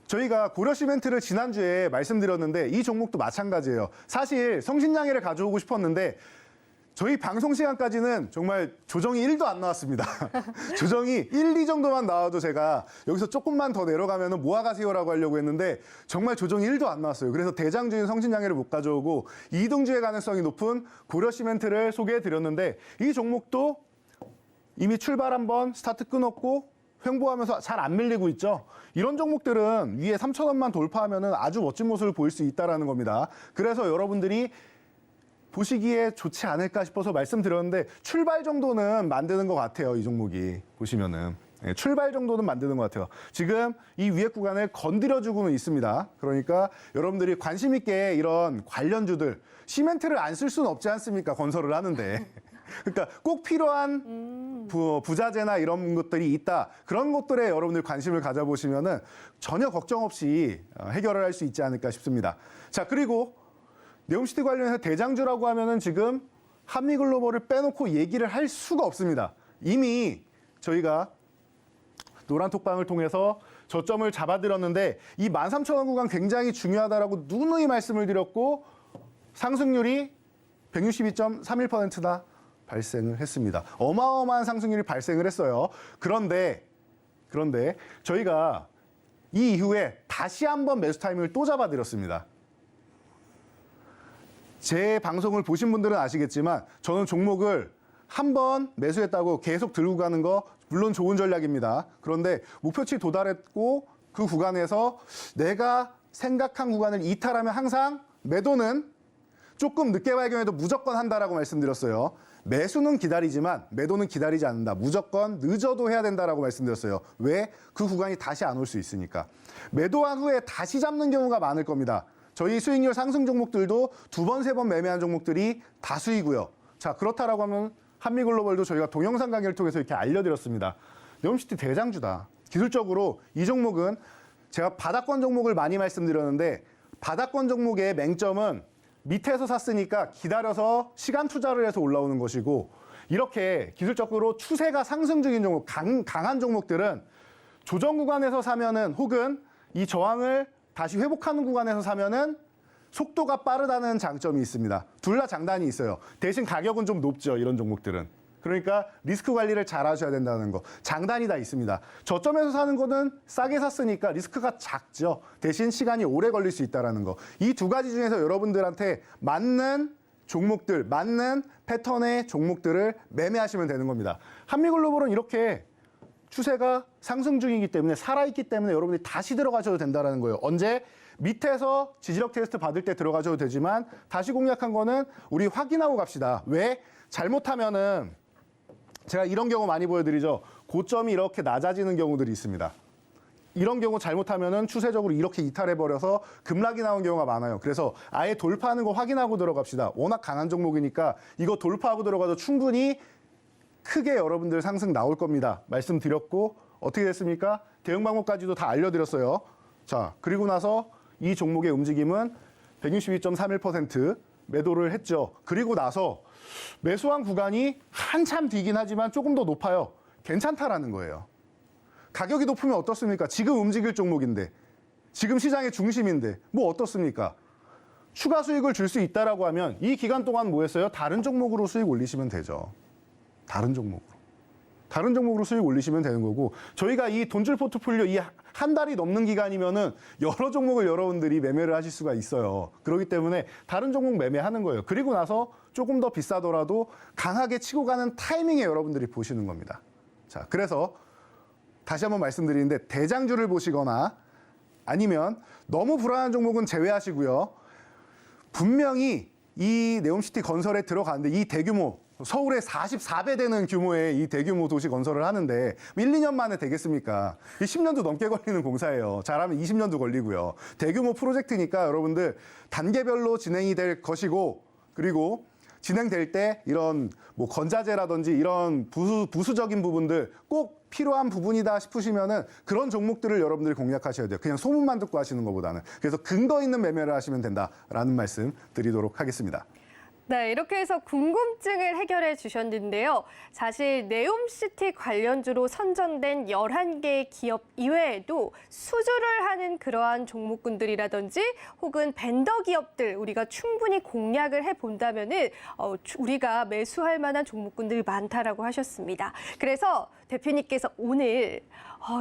저희가 고려시멘트를 지난주에 말씀드렸는데 이 종목도 마찬가지예요. 사실 성신양해를 가져오고 싶었는데 저희 방송 시간까지는 정말 조정이 1도 안 나왔습니다. 조정이 1, 2 정도만 나와도 제가 여기서 조금만 더 내려가면 모아가세요라고 하려고 했는데 정말 조정이 1도 안 나왔어요. 그래서 대장주인 성신양해를 못 가져오고 이등주의 가능성이 높은 고려시멘트를 소개해드렸는데 이 종목도 이미 출발 한번 스타트 끊었고 횡보하면서 잘 안 밀리고 있죠. 이런 종목들은 위에 3,000원만 돌파하면 아주 멋진 모습을 보일 수 있다는 겁니다. 그래서 여러분들이 보시기에 좋지 않을까 싶어서 말씀드렸는데 출발 정도는 만드는 것 같아요. 이 종목이 보시면은. 네, 출발 정도는 만드는 것 같아요. 지금 이 위에 구간을 건드려주고는 있습니다. 그러니까 여러분들이 관심 있게 이런 관련주들, 시멘트를 안 쓸 수는 없지 않습니까? 건설을 하는데. 그러니까 꼭 필요한 부자재나 이런 것들이 있다. 그런 것들에 여러분들 관심을 가져보시면은 전혀 걱정 없이 해결을 할 수 있지 않을까 싶습니다. 자, 그리고 네옴시티 관련해서 대장주라고 하면은 지금 한미글로벌을 빼놓고 얘기를 할 수가 없습니다. 이미 저희가 노란톡방을 통해서 저점을 잡아드렸는데 이 13,000원 구간 굉장히 중요하다라고 누누이 말씀을 드렸고 상승률이 162.31%나 발생을 했습니다. 어마어마한 상승률이 발생을 했어요. 그런데 저희가 이 이후에 다시 한번 매수 타이밍을 또 잡아드렸습니다. 제 방송을 보신 분들은 아시겠지만 저는 종목을 한번 매수했다고 계속 들고 가는 거 물론 좋은 전략입니다. 그런데 목표치 도달했고 그 구간에서 내가 생각한 구간을 이탈하면 항상 매도는 조금 늦게 발견해도 무조건 한다라고 말씀드렸어요. 매수는 기다리지만 매도는 기다리지 않는다. 무조건 늦어도 해야 된다라고 말씀드렸어요. 왜? 그 구간이 다시 안 올 수 있으니까. 매도한 후에 다시 잡는 경우가 많을 겁니다. 저희 수익률 상승 종목들도 2번, 3번 매매한 종목들이 다수이고요. 자, 그렇다라고 하면 한미글로벌도 저희가 동영상 강의를 통해서 이렇게 알려드렸습니다. 네옴시티 대장주다. 기술적으로 이 종목은 제가 바닥권 종목을 많이 말씀드렸는데 바닥권 종목의 맹점은 밑에서 샀으니까 기다려서 시간 투자를 해서 올라오는 것이고 이렇게 기술적으로 추세가 상승 중인 종목, 강한 종목들은 조정 구간에서 사면은 혹은 이 저항을 다시 회복하는 구간에서 사면은 속도가 빠르다는 장점이 있습니다. 둘 다 장단이 있어요. 대신 가격은 좀 높죠, 이런 종목들은. 그러니까 리스크 관리를 잘 하셔야 된다는 거. 장단이 다 있습니다. 저점에서 사는 거는 싸게 샀으니까 리스크가 작죠. 대신 시간이 오래 걸릴 수 있다는 거. 이 두 가지 중에서 여러분들한테 맞는 종목들, 맞는 패턴의 종목들을 매매하시면 되는 겁니다. 한미글로벌은 이렇게 추세가 상승 중이기 때문에 살아있기 때문에 여러분들이 다시 들어가셔도 된다는 거예요. 언제? 밑에서 지지력 테스트 받을 때 들어가셔도 되지만 다시 공략한 거는 우리 확인하고 갑시다. 왜? 잘못하면은 제가 이런 경우 많이 보여드리죠. 고점이 이렇게 낮아지는 경우들이 있습니다. 이런 경우 잘못하면은 추세적으로 이렇게 이탈해버려서 급락이 나온 경우가 많아요. 그래서 아예 돌파하는 거 확인하고 들어갑시다. 워낙 강한 종목이니까 이거 돌파하고 들어가도 충분히 크게 여러분들 상승 나올 겁니다. 말씀드렸고 어떻게 됐습니까? 대응 방법까지도 다 알려드렸어요. 자, 그리고 나서 이 종목의 움직임은 162.31% 매도를 했죠. 그리고 나서 매수한 구간이 한참 뒤긴 하지만 조금 더 높아요. 괜찮다라는 거예요. 가격이 높으면 어떻습니까? 지금 움직일 종목인데, 지금 시장의 중심인데 뭐 어떻습니까? 추가 수익을 줄 수 있다라고 하면 이 기간 동안 뭐 했어요? 다른 종목으로 수익 올리시면 되죠. 다른 종목으로 수익 올리시면 되는 거고, 저희가 이 돈줄 포트폴리오 이 한 달이 넘는 기간이면은 여러 종목을 여러분들이 매매를 하실 수가 있어요. 그렇기 때문에 다른 종목 매매하는 거예요. 그리고 나서 조금 더 비싸더라도 강하게 치고 가는 타이밍에 여러분들이 보시는 겁니다. 자, 그래서 다시 한번 말씀드리는데 대장주를 보시거나 아니면 너무 불안한 종목은 제외하시고요. 분명히 이 네옴시티 건설에 들어가는데 이 대규모 서울의 44배 되는 규모의 이 대규모 도시 건설을 하는데 1, 2년 만에 되겠습니까? 10년도 넘게 걸리는 공사예요. 잘하면 20년도 걸리고요. 대규모 프로젝트니까 여러분들 단계별로 진행이 될 것이고, 그리고 진행될 때 이런 뭐 건자재라든지 이런 부수적인 부분들 꼭 필요한 부분이다 싶으시면은 그런 종목들을 여러분들이 공략하셔야 돼요. 그냥 소문만 듣고 하시는 것보다는. 그래서 근거 있는 매매를 하시면 된다라는 말씀 드리도록 하겠습니다. 네, 이렇게 해서 궁금증을 해결해 주셨는데요. 사실 네옴시티 관련주로 선정된 11개의 기업 이외에도 수주를 하는 그러한 종목군들이라든지 혹은 벤더 기업들 우리가 충분히 공략을 해본다면은 우리가 매수할 만한 종목군들이 많다라고 하셨습니다. 그래서 대표님께서 오늘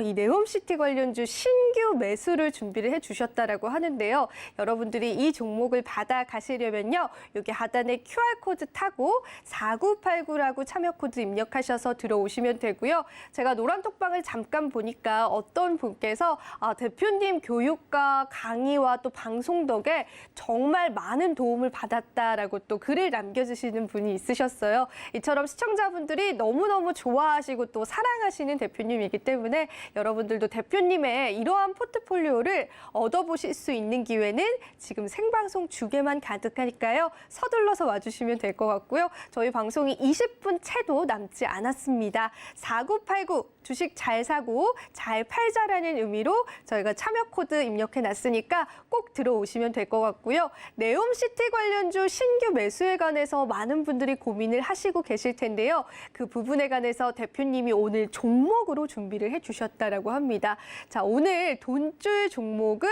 이 네옴시티 관련주 신규 매수를 준비를 해주셨다라고 하는데요. 여러분들이 이 종목을 받아 가시려면요. 여기 하단에 QR코드 타고 4989라고 참여 코드 입력하셔서 들어오시면 되고요. 제가 노란톡방을 잠깐 보니까 어떤 분께서 대표님 교육과 강의와 또 방송 덕에 정말 많은 도움을 받았다라고 또 글을 남겨주시는 분이 있으셨어요. 이처럼 시청자분들이 너무너무 좋아하시고 또 사랑하시는 대표님이기 때문에 여러분들도 대표님의 이러한 포트폴리오를 얻어보실 수 있는 기회는 지금 생방송 주게만 가득하니까요. 서둘러서 와주시면 될 것 같고요. 저희 방송이 20분 채도 남지 않았습니다. 4989 주식 잘 사고 잘 팔자라는 의미로 저희가 참여 코드 입력해놨으니까 꼭 들어오시면 될 것 같고요. 네옴시티 관련주 신규 매수에 관해서 많은 분들이 고민을 하시고 계실 텐데요. 그 부분에 관해서 대표님이 오늘 종목으로 준비를 해주셨다라고 합니다. 자, 오늘 돈줄 종목은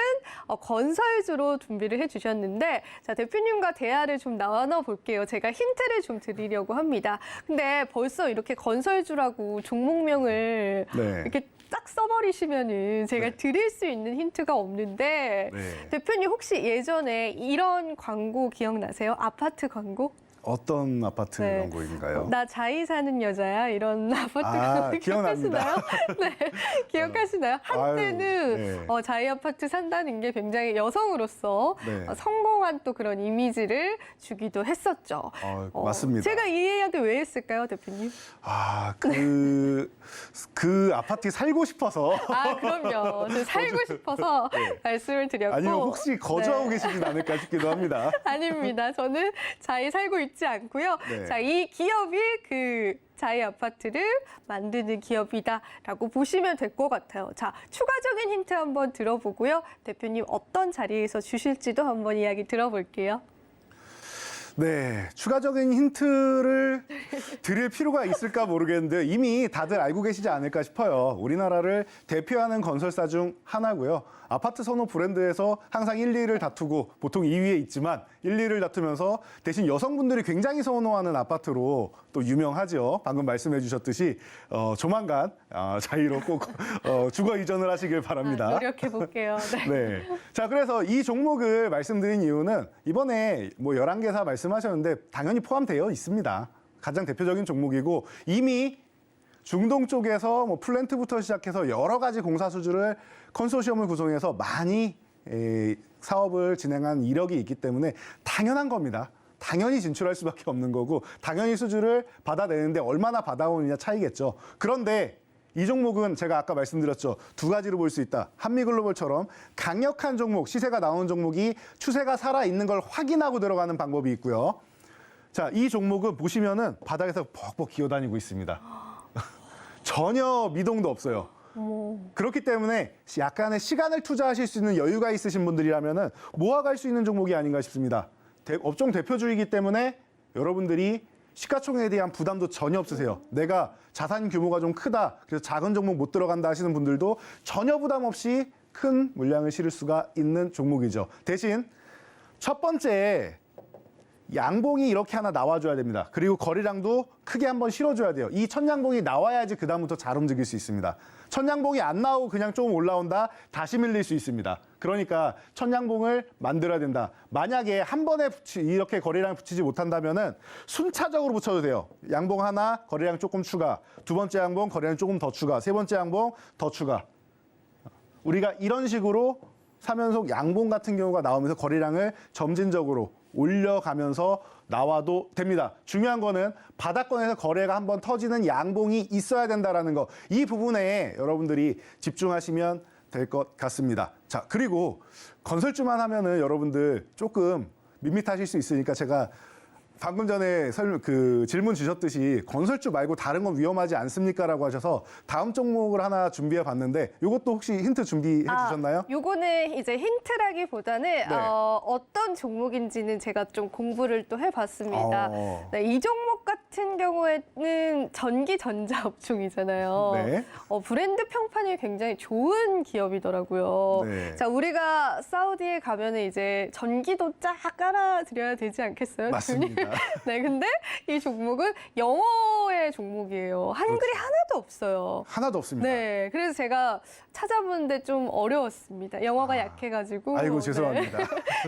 건설주로 준비를 해주셨는데, 자, 대표님과 대화를 좀 나눠볼게요. 제가 힌트를 좀 드리려고 합니다. 근데 벌써 이렇게 건설주라고 종목명을 이렇게 딱 써버리시면은 제가 드릴 수 있는 힌트가 없는데, 대표님 혹시 예전에 이런 광고 기억나세요? 아파트 광고? 어떤 아파트 광고인가요? 나 자이 사는 여자야, 이런 아파트 광고 기억하시나요? 네, 기억하시나요? 한때는 자이 아파트 산다는 게 굉장히 여성으로서 성공한 또 그런 이미지를 주기도 했었죠. 맞습니다. 제가 이 이야기 왜 했을까요, 대표님? 그 아파트에 살고 싶어서. 그럼요. 살고 싶어서 말씀을 드렸고. 아니면 혹시 거주하고 계시진 않을까 싶기도 합니다. 아닙니다. 저는 자이 살고 있지 않고요. 자, 이 기업이 그 자이 아파트를 만드는 기업이다라고 보시면 될 것 같아요. 자, 추가적인 힌트 한번 들어보고요. 대표님 어떤 자리에서 주실지도 한번 이야기 들어볼게요. 네, 추가적인 힌트를 드릴 필요가 있을까 모르겠는데 이미 다들 알고 계시지 않을까 싶어요. 우리나라를 대표하는 건설사 중 하나고요. 아파트 선호 브랜드에서 항상 1, 2위를 다투고 보통 2위에 있지만 1, 2위를 다투면서 대신 여성분들이 굉장히 선호하는 아파트로 또 유명하죠. 방금 말씀해 주셨듯이 조만간 자이로 꼭 주거 이전을 하시길 바랍니다. 노력해 볼게요. 네. 네. 자, 그래서 이 종목을 말씀드린 이유는 이번에 뭐 11개사 말씀하셨는데 당연히 포함되어 있습니다. 가장 대표적인 종목이고 이미 중동 쪽에서 뭐 플랜트부터 시작해서 여러 가지 공사 수주를 컨소시엄을 구성해서 많이 사업을 진행한 이력이 있기 때문에 당연한 겁니다. 당연히 진출할 수밖에 없는 거고 당연히 수주를 받아내는데 얼마나 받아오느냐 차이겠죠. 그런데 이 종목은 제가 아까 말씀드렸죠. 두 가지로 볼 수 있다. 한미글로벌처럼 강력한 종목, 시세가 나오는 종목이 추세가 살아있는 걸 확인하고 들어가는 방법이 있고요. 자, 이 종목은 보시면은 바닥에서 벅벅 기어다니고 있습니다. 전혀 미동도 없어요. 그렇기 때문에 약간의 시간을 투자하실 수 있는 여유가 있으신 분들이라면은 모아갈 수 있는 종목이 아닌가 싶습니다. 업종 대표주이기 때문에 여러분들이 시가총액에 대한 부담도 전혀 없으세요. 내가 자산 규모가 좀 크다, 그래서 작은 종목 못 들어간다 하시는 분들도 전혀 부담 없이 큰 물량을 실을 수가 있는 종목이죠. 대신 첫 번째 양봉이 이렇게 하나 나와줘야 됩니다. 그리고 거래량도 크게 한번 실어줘야 돼요. 이 첫 양봉이 나와야지 그 다음부터 잘 움직일 수 있습니다. 첫 양봉이 안 나오고 그냥 조금 올라온다, 다시 밀릴 수 있습니다. 그러니까 첫 양봉을 만들어야 된다. 만약에 한 번에 이렇게 거래량 붙이지 못한다면은 순차적으로 붙여도 돼요. 양봉 하나, 거래량 조금 추가. 두 번째 양봉, 거래량 조금 더 추가. 세 번째 양봉, 더 추가. 우리가 이런 식으로 3연속 양봉 같은 경우가 나오면서 거래량을 점진적으로 올려가면서 나와도 됩니다. 중요한 거는 바닥권에서 거래가 한번 터지는 양봉이 있어야 된다는 거. 이 부분에 여러분들이 집중하시면 될 것 같습니다. 자, 그리고 건설주만 하면은 여러분들 조금 밋밋하실 수 있으니까 제가 방금 전에 질문 주셨듯이 건설주 말고 다른 건 위험하지 않습니까? 라고 하셔서 다음 종목을 하나 준비해 봤는데 이것도 혹시 힌트 준비해 주셨나요? 요거는 이제 힌트라기보다는 네. 어떤 종목인지는 제가 좀 공부를 또 해봤습니다. 네, 이 종목 같은 경우에는 전기 전자 업종이잖아요. 네. 브랜드 평판이 굉장히 좋은 기업이더라고요. 네. 자, 우리가 사우디에 가면은 이제 전기도 쫙 깔아드려야 되지 않겠어요? 맞습니다. 네, 근데 이 종목은 영어의 종목이에요. 한글이 하나도 없어요. 하나도 없습니다. 네, 그래서 제가 찾아보는데 좀 어려웠습니다. 영어가 약해가지고. 아이고, 죄송합니다. 네.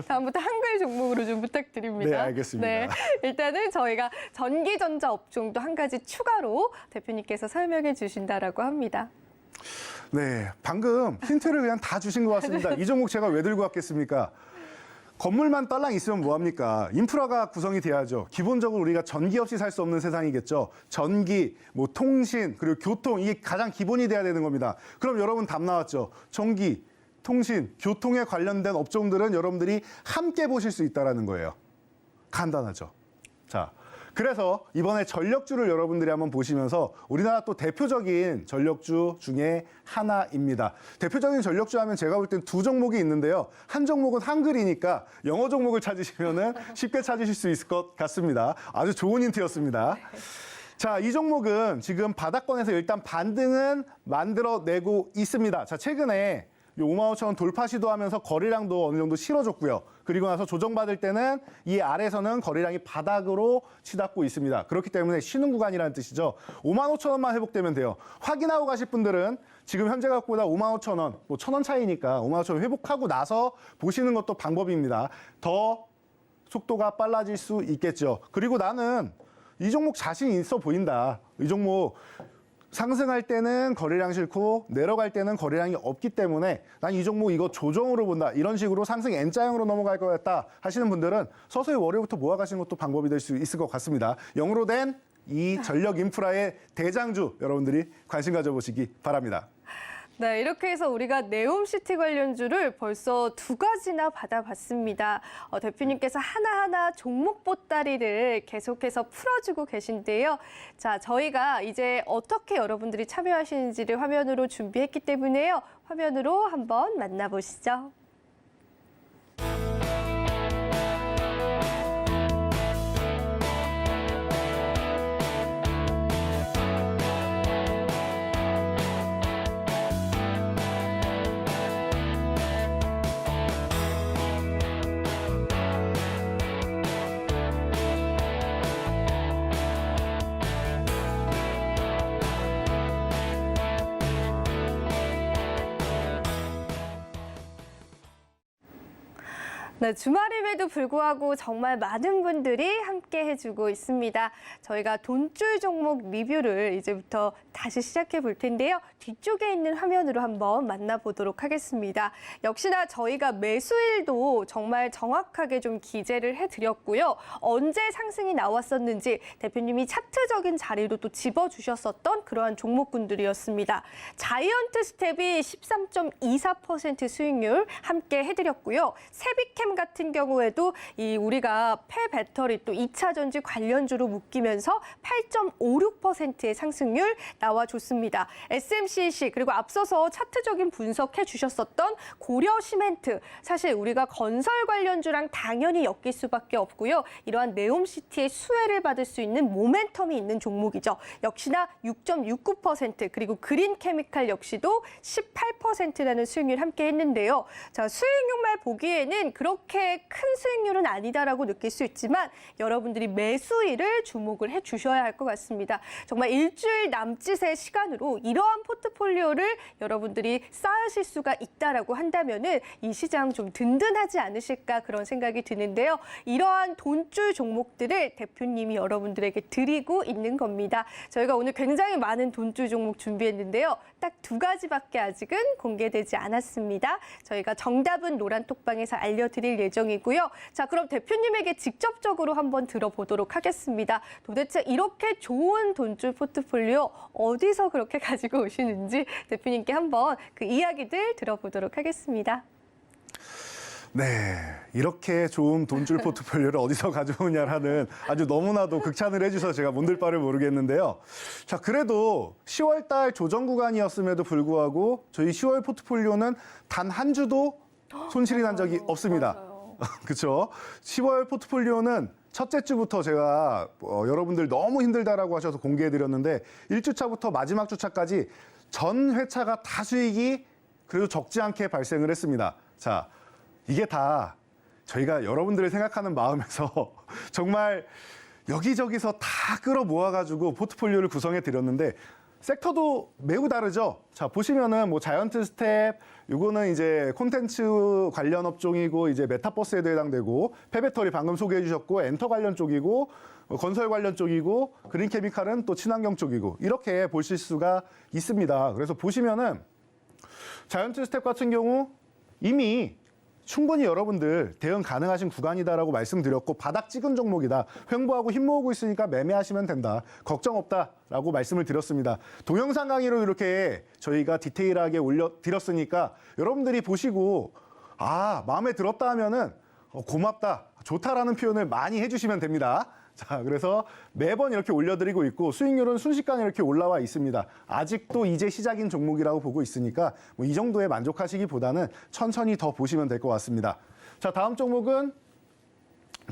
다음부터 한글 종목으로 좀 부탁드립니다. 네, 알겠습니다. 네, 일단은 저희가 전기전자 업종도 한 가지 추가로 대표님께서 설명해 주신다라고 합니다. 네, 방금 힌트를 그냥 다 주신 것 같습니다. 이 종목 제가 왜 들고 왔겠습니까? 건물만 딸랑 있으면 뭐합니까? 인프라가 구성이 돼야죠. 기본적으로 우리가 전기 없이 살 수 없는 세상이겠죠. 전기, 뭐 통신, 그리고 교통, 이게 가장 기본이 돼야 되는 겁니다. 그럼 여러분 답 나왔죠. 전기, 통신, 교통에 관련된 업종들은 여러분들이 함께 보실 수 있다는 거예요. 간단하죠. 자, 그래서 이번에 전력주를 여러분들이 한번 보시면서 우리나라 또 대표적인 전력주 중에 하나입니다. 대표적인 전력주 하면 제가 볼 땐 두 종목이 있는데요. 한 종목은 한글이니까 영어 종목을 찾으시면은 쉽게 찾으실 수 있을 것 같습니다. 아주 좋은 힌트였습니다. 자, 이 종목은 지금 바닥권에서 일단 반등은 만들어내고 있습니다. 자, 최근에 55,000원 돌파 시도하면서 거래량도 어느 정도 실어줬고요. 그리고 나서 조정받을 때는 이 아래에서는 거래량이 바닥으로 치닫고 있습니다. 그렇기 때문에 쉬는 구간이라는 뜻이죠. 55,000원만 회복되면 돼요. 확인하고 가실 분들은 지금 현재 가격보다 55,000원, 뭐 1,000원 차이니까 55,000원 회복하고 나서 보시는 것도 방법입니다. 더 속도가 빨라질 수 있겠죠. 그리고 나는 이 종목 자신 있어 보인다. 이 종목 상승할 때는 거래량 싫고 내려갈 때는 거래량이 없기 때문에 난 이 종목 이거 조정으로 본다. 이런 식으로 상승 N자형으로 넘어갈 것 같다 하시는 분들은 서서히 월요일부터 모아가시는 것도 방법이 될 수 있을 것 같습니다. 영으로 된 이 전력 인프라의 대장주 여러분들이 관심 가져보시기 바랍니다. 네, 이렇게 해서 우리가 네옴시티 관련주를 벌써 두 가지나 받아봤습니다. 대표님께서 하나하나 종목 보따리를 계속해서 풀어주고 계신데요. 자, 저희가 이제 어떻게 여러분들이 참여하시는지를 화면으로 준비했기 때문에요. 화면으로 한번 만나보시죠. 네, 주말임에도 불구하고 정말 많은 분들이 함께 해주고 있습니다. 저희가 돈줄 종목 리뷰를 이제부터 다시 시작해 볼 텐데요. 뒤쪽에 있는 화면으로 한번 만나보도록 하겠습니다. 역시나 저희가 매수일도 정말 정확하게 좀 기재를 해드렸고요. 언제 상승이 나왔었는지 대표님이 차트적인 자리로 또 집어주셨었던 그러한 종목군들이었습니다. 자이언트 스텝이 13.24% 수익률 함께 해드렸고요. 세비캠 같은 경우에도 우리가 폐배터리 또 2차 전지 관련주로 묶이면서 8.56%의 상승률 나와줬습니다. SMCC 그리고 앞서서 차트적인 분석해 주셨었던 고려 시멘트 사실 우리가 건설 관련주랑 당연히 엮일 수밖에 없고요. 이러한 네옴시티의 수혜를 받을 수 있는 모멘텀이 있는 종목이죠. 역시나 6.69% 그리고 그린케미칼 역시도 18%라는 수익률 함께 했는데요. 자, 수익률만 보기에는 그렇게 큰 수익률은 아니다라고 느낄 수 있지만 여러분들이 매수일을 주목을 해 주셔야 할 것 같습니다. 정말 일주일 남짓의 시간으로 이러한 포트폴리오를 여러분들이 쌓으실 수가 있다라고 한다면은 이 시장 좀 든든하지 않으실까 그런 생각이 드는데요. 이러한 돈줄 종목들을 대표님이 여러분들에게 드리고 있는 겁니다. 저희가 오늘 굉장히 많은 돈줄 종목 준비했는데요. 딱 2가지밖에 아직은 공개되지 않았습니다. 저희가 정답은 노란톡방에서 알려드릴 예정이고요. 자, 그럼 대표님에게 직접적으로 한번 들어보도록 하겠습니다. 도대체 이렇게 좋은 돈줄 포트폴리오 어디서 그렇게 가지고 오시는지 대표님께 한번 그 이야기들 들어보도록 하겠습니다. 네, 이렇게 좋은 돈줄 포트폴리오를 어디서 가져오냐라는 아주 너무나도 극찬을 해주셔서 제가 뭔들 바를 모르겠는데요. 자, 그래도 10월 달 조정 구간이었음에도 불구하고 저희 10월 포트폴리오는 단 한 주도 손실이 난 적이 없습니다. 그렇죠? 10월 포트폴리오는 첫째 주부터 제가 여러분들 너무 힘들다라고 하셔서 공개해드렸는데 1주차부터 마지막 주차까지 전 회차가 다 수익이 그래도 적지 않게 발생을 했습니다. 자, 이게 다 저희가 여러분들을 생각하는 마음에서 정말 여기저기서 다 끌어 모아가지고 포트폴리오를 구성해 드렸는데 섹터도 매우 다르죠. 자, 보시면은 뭐 자이언트 스텝, 요거는 이제 콘텐츠 관련 업종이고 이제 메타버스에도 해당되고 폐배터리 방금 소개해 주셨고 엔터 관련 쪽이고 건설 관련 쪽이고 그린케미칼은 또 친환경 쪽이고 이렇게 보실 수가 있습니다. 그래서 보시면은 자이언트 스텝 같은 경우 이미 충분히 여러분들 대응 가능하신 구간이다라고 말씀드렸고 바닥 찍은 종목이다. 횡보하고 힘 모으고 있으니까 매매하시면 된다. 걱정 없다라고 말씀을 드렸습니다. 동영상 강의로 이렇게 저희가 디테일하게 올려드렸으니까 여러분들이 보시고 아 마음에 들었다 하면은 고맙다, 좋다라는 표현을 많이 해주시면 됩니다. 자, 그래서 매번 이렇게 올려드리고 있고 수익률은 순식간에 이렇게 올라와 있습니다. 아직도 이제 시작인 종목이라고 보고 있으니까 뭐 이 정도에 만족하시기보다는 천천히 더 보시면 될 것 같습니다. 자, 다음 종목은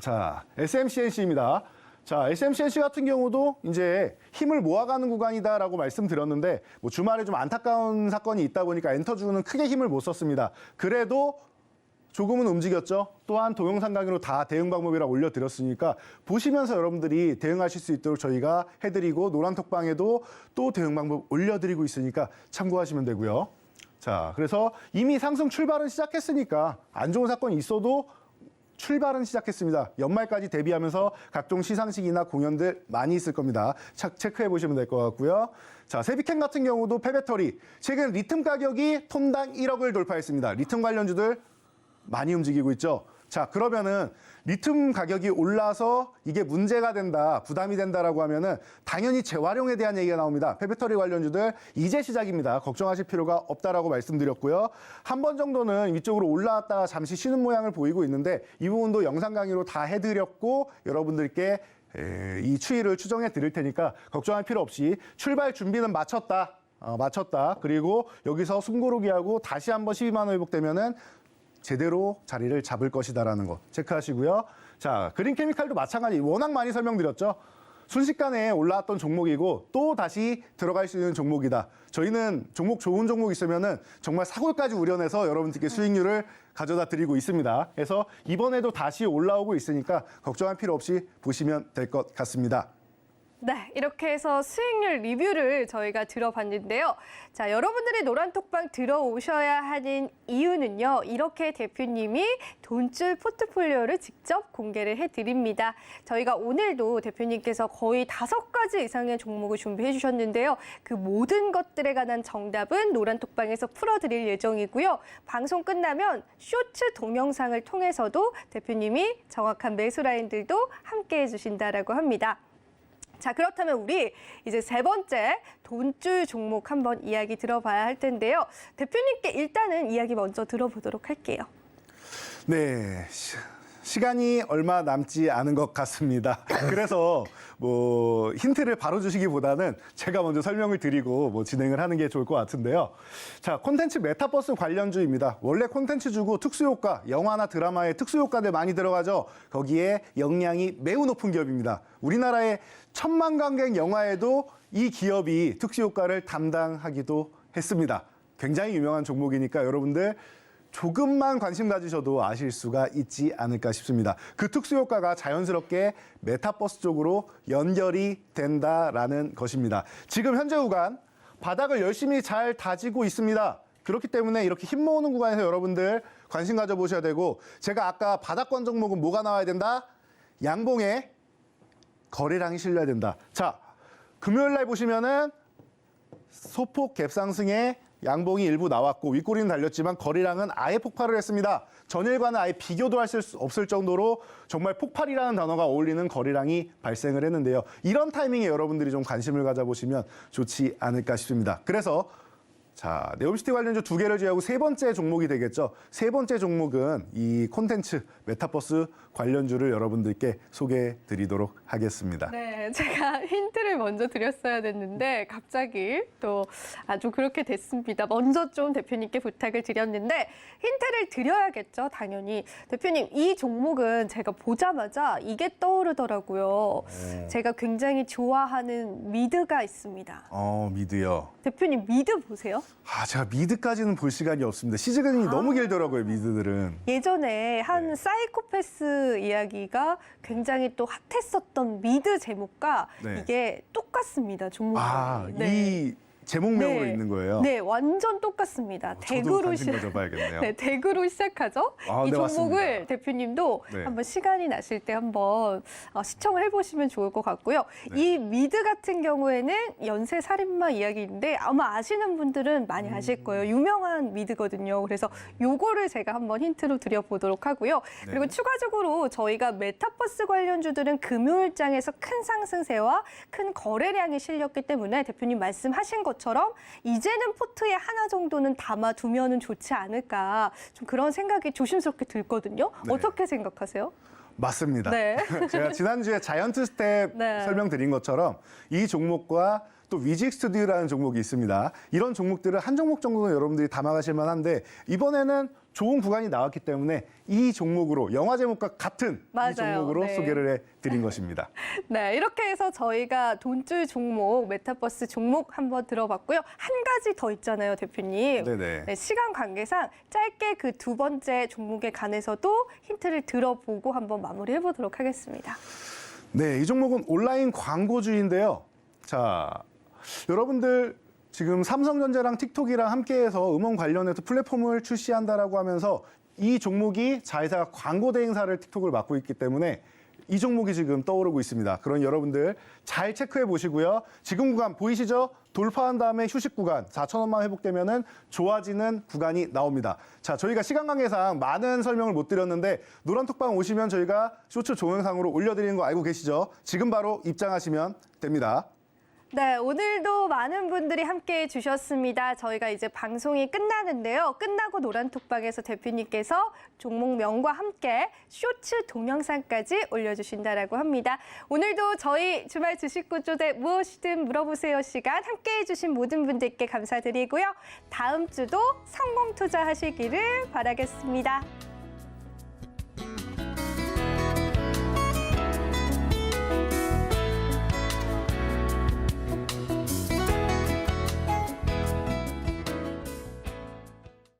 자, SMCNC입니다. 자, SMCNC 같은 경우도 이제 힘을 모아가는 구간이다라고 말씀드렸는데 뭐 주말에 좀 안타까운 사건이 있다 보니까 엔터주는 크게 힘을 못 썼습니다. 그래도 조금은 움직였죠. 또한 동영상 강의로 다 대응 방법이라 올려드렸으니까 보시면서 여러분들이 대응하실 수 있도록 저희가 해드리고 노란톡방에도 또 대응 방법 올려드리고 있으니까 참고하시면 되고요. 자, 그래서 이미 상승 출발은 시작했으니까 안 좋은 사건이 있어도 출발은 시작했습니다. 연말까지 대비하면서 각종 시상식이나 공연들 많이 있을 겁니다. 체크해 보시면 될 것 같고요. 자, 세비캠 같은 경우도 폐배터리. 최근 리튬 가격이 톤당 1억을 돌파했습니다. 리튬 관련주들 많이 움직이고 있죠. 자, 그러면은 리튬 가격이 올라서 이게 문제가 된다, 부담이 된다라고 하면은 당연히 재활용에 대한 얘기가 나옵니다. 폐배터리 관련주들 이제 시작입니다. 걱정하실 필요가 없다라고 말씀드렸고요. 한 번 정도는 위쪽으로 올라왔다가 잠시 쉬는 모양을 보이고 있는데 이 부분도 영상 강의로 다 해드렸고 여러분들께 이 추이를 추정해 드릴 테니까 걱정할 필요 없이 출발 준비는 마쳤다. 마쳤다. 그리고 여기서 숨고르기하고 다시 한번 12만 원 회복되면은 제대로 자리를 잡을 것이다라는 거 체크하시고요. 자, 그린케미칼도 마찬가지. 워낙 많이 설명드렸죠. 순식간에 올라왔던 종목이고 또 다시 들어갈 수 있는 종목이다. 저희는 종목 좋은 종목 있으면은 정말 사골까지 우려내서 여러분들께 수익률을 가져다 드리고 있습니다. 그래서 이번에도 다시 올라오고 있으니까 걱정할 필요 없이 보시면 될 것 같습니다. 네, 이렇게 해서 수익률 리뷰를 저희가 들어봤는데요. 자, 여러분들이 노란톡방 들어오셔야 하는 이유는요. 이렇게 대표님이 돈줄 포트폴리오를 직접 공개를 해드립니다. 저희가 오늘도 대표님께서 거의 5가지 이상의 종목을 준비해 주셨는데요. 그 모든 것들에 관한 정답은 노란톡방에서 풀어드릴 예정이고요. 방송 끝나면 쇼츠 동영상을 통해서도 대표님이 정확한 매수 라인들도 함께 해주신다라고 합니다. 자, 그렇다면 우리 이제 3번째 돈줄 종목 한번 이야기 들어봐야 할 텐데요. 대표님께 일단은 이야기 먼저 들어보도록 할게요. 네, 시간이 얼마 남지 않은 것 같습니다. 그래서 뭐 힌트를 바로 주시기보다는 제가 먼저 설명을 드리고 뭐 진행을 하는 게 좋을 것 같은데요. 자, 콘텐츠 메타버스 관련주입니다. 원래 콘텐츠주고 특수효과, 영화나 드라마에 특수효과들 많이 들어가죠. 거기에 역량이 매우 높은 기업입니다. 우리나라의 1000만 관객 영화에도 이 기업이 특수효과를 담당하기도 했습니다. 굉장히 유명한 종목이니까 여러분들 조금만 관심 가지셔도 아실 수가 있지 않을까 싶습니다. 그 특수효과가 자연스럽게 메타버스 쪽으로 연결이 된다라는 것입니다. 지금 현재 구간 바닥을 열심히 잘 다지고 있습니다. 그렇기 때문에 이렇게 힘 모으는 구간에서 여러분들 관심 가져보셔야 되고, 제가 아까 바닥권 종목은 뭐가 나와야 된다? 양봉에 거래량이 실려야 된다. 자, 금요일 날 보시면은 소폭 갭상승에 양봉이 일부 나왔고 윗꼬리는 달렸지만 거래량은 아예 폭발을 했습니다. 전일과는 아예 비교도 할 수 없을 정도로 정말 폭발이라는 단어가 어울리는 거래량이 발생을 했는데요. 이런 타이밍에 여러분들이 좀 관심을 가져보시면 좋지 않을까 싶습니다. 그래서 자, 네옴시티 관련주 2개를 제외하고 3번째 종목이 되겠죠. 3번째 종목은 이 콘텐츠 메타버스 관련주를 여러분들께 소개해 드리도록 하겠습니다. 네, 제가 힌트를 먼저 드렸어야 됐는데 갑자기 또 아주 그렇게 됐습니다. 먼저 좀 대표님께 부탁을 드렸는데 힌트를 드려야겠죠, 당연히. 대표님, 이 종목은 제가 보자마자 이게 떠오르더라고요. 제가 굉장히 좋아하는 미드가 있습니다. 미드요. 대표님, 미드 보세요? 제가 미드까지는 볼 시간이 없습니다. 시즌이 너무 길더라고요, 미드들은. 예전에 한 네. 사이코패스 이야기가 굉장히 또 핫했었던 미드 제목과 네. 이게 똑같습니다, 종목이. 이 제목명으로 있는 거예요? 네, 완전 똑같습니다. 저도 덱으로 관심 가져봐야겠네요. 네, 덱으로 시작하죠. 이 네, 종목을 맞습니다. 대표님도 네. 한번 시간이 나실 때 한번 시청을 해보시면 좋을 것 같고요. 네. 이 미드 같은 경우에는 연쇄 살인마 이야기인데 아마 아시는 분들은 많이 아실 거예요. 유명한 미드거든요. 그래서 요거를 제가 한번 힌트로 드려보도록 하고요. 네. 그리고 추가적으로 저희가 메타버스 관련주들은 금요일장에서 큰 상승세와 큰 거래량이 실렸기 때문에 대표님 말씀하신 것처럼 이제는 포트에 하나 정도는 담아두면은 좋지 않을까, 좀 그런 생각이 조심스럽게 들거든요. 네. 어떻게 생각하세요? 맞습니다. 네. 제가 지난주에 자이언트 스텝 네. 설명드린 것처럼 이 종목과 또 위직 스튜디오라는 종목이 있습니다. 이런 종목들을 한 종목 정도는 여러분들이 담아가실 만한데 이번에는 좋은 구간이 나왔기 때문에 이 종목으로 영화 제목과 같은 맞아요. 이 종목으로 네. 소개를 해드린 것입니다. 네, 이렇게 해서 저희가 돈줄 종목, 메타버스 종목 한번 들어봤고요. 한 가지 더 있잖아요, 대표님. 네네. 네, 시간 관계상 짧게 그 2번째 종목에 관해서도 힌트를 들어보고 한번 마무리해보도록 하겠습니다. 네, 이 종목은 온라인 광고주인데요. 자, 여러분들 지금 삼성전자랑 틱톡이랑 함께해서 음원 관련해서 플랫폼을 출시한다라고 하면서 이 종목이 자회사가 광고 대행사를 틱톡을 맡고 있기 때문에 이 종목이 지금 떠오르고 있습니다. 그런 여러분들 잘 체크해 보시고요. 지금 구간 보이시죠? 돌파한 다음에 휴식 구간 4,000원만 회복되면은 좋아지는 구간이 나옵니다. 자, 저희가 시간 관계상 많은 설명을 못 드렸는데 노란톡방 오시면 저희가 쇼츠 동영상으로 올려드리는 거 알고 계시죠? 지금 바로 입장하시면 됩니다. 네, 오늘도 많은 분들이 함께해 주셨습니다. 저희가 이제 방송이 끝나는데요. 끝나고 노란톡방에서 대표님께서 종목명과 함께 쇼츠 동영상까지 올려주신다라고 합니다. 오늘도 저희 주말 주식구조대 무엇이든 물어보세요 시간 함께해 주신 모든 분들께 감사드리고요. 다음 주도 성공 투자하시기를 바라겠습니다.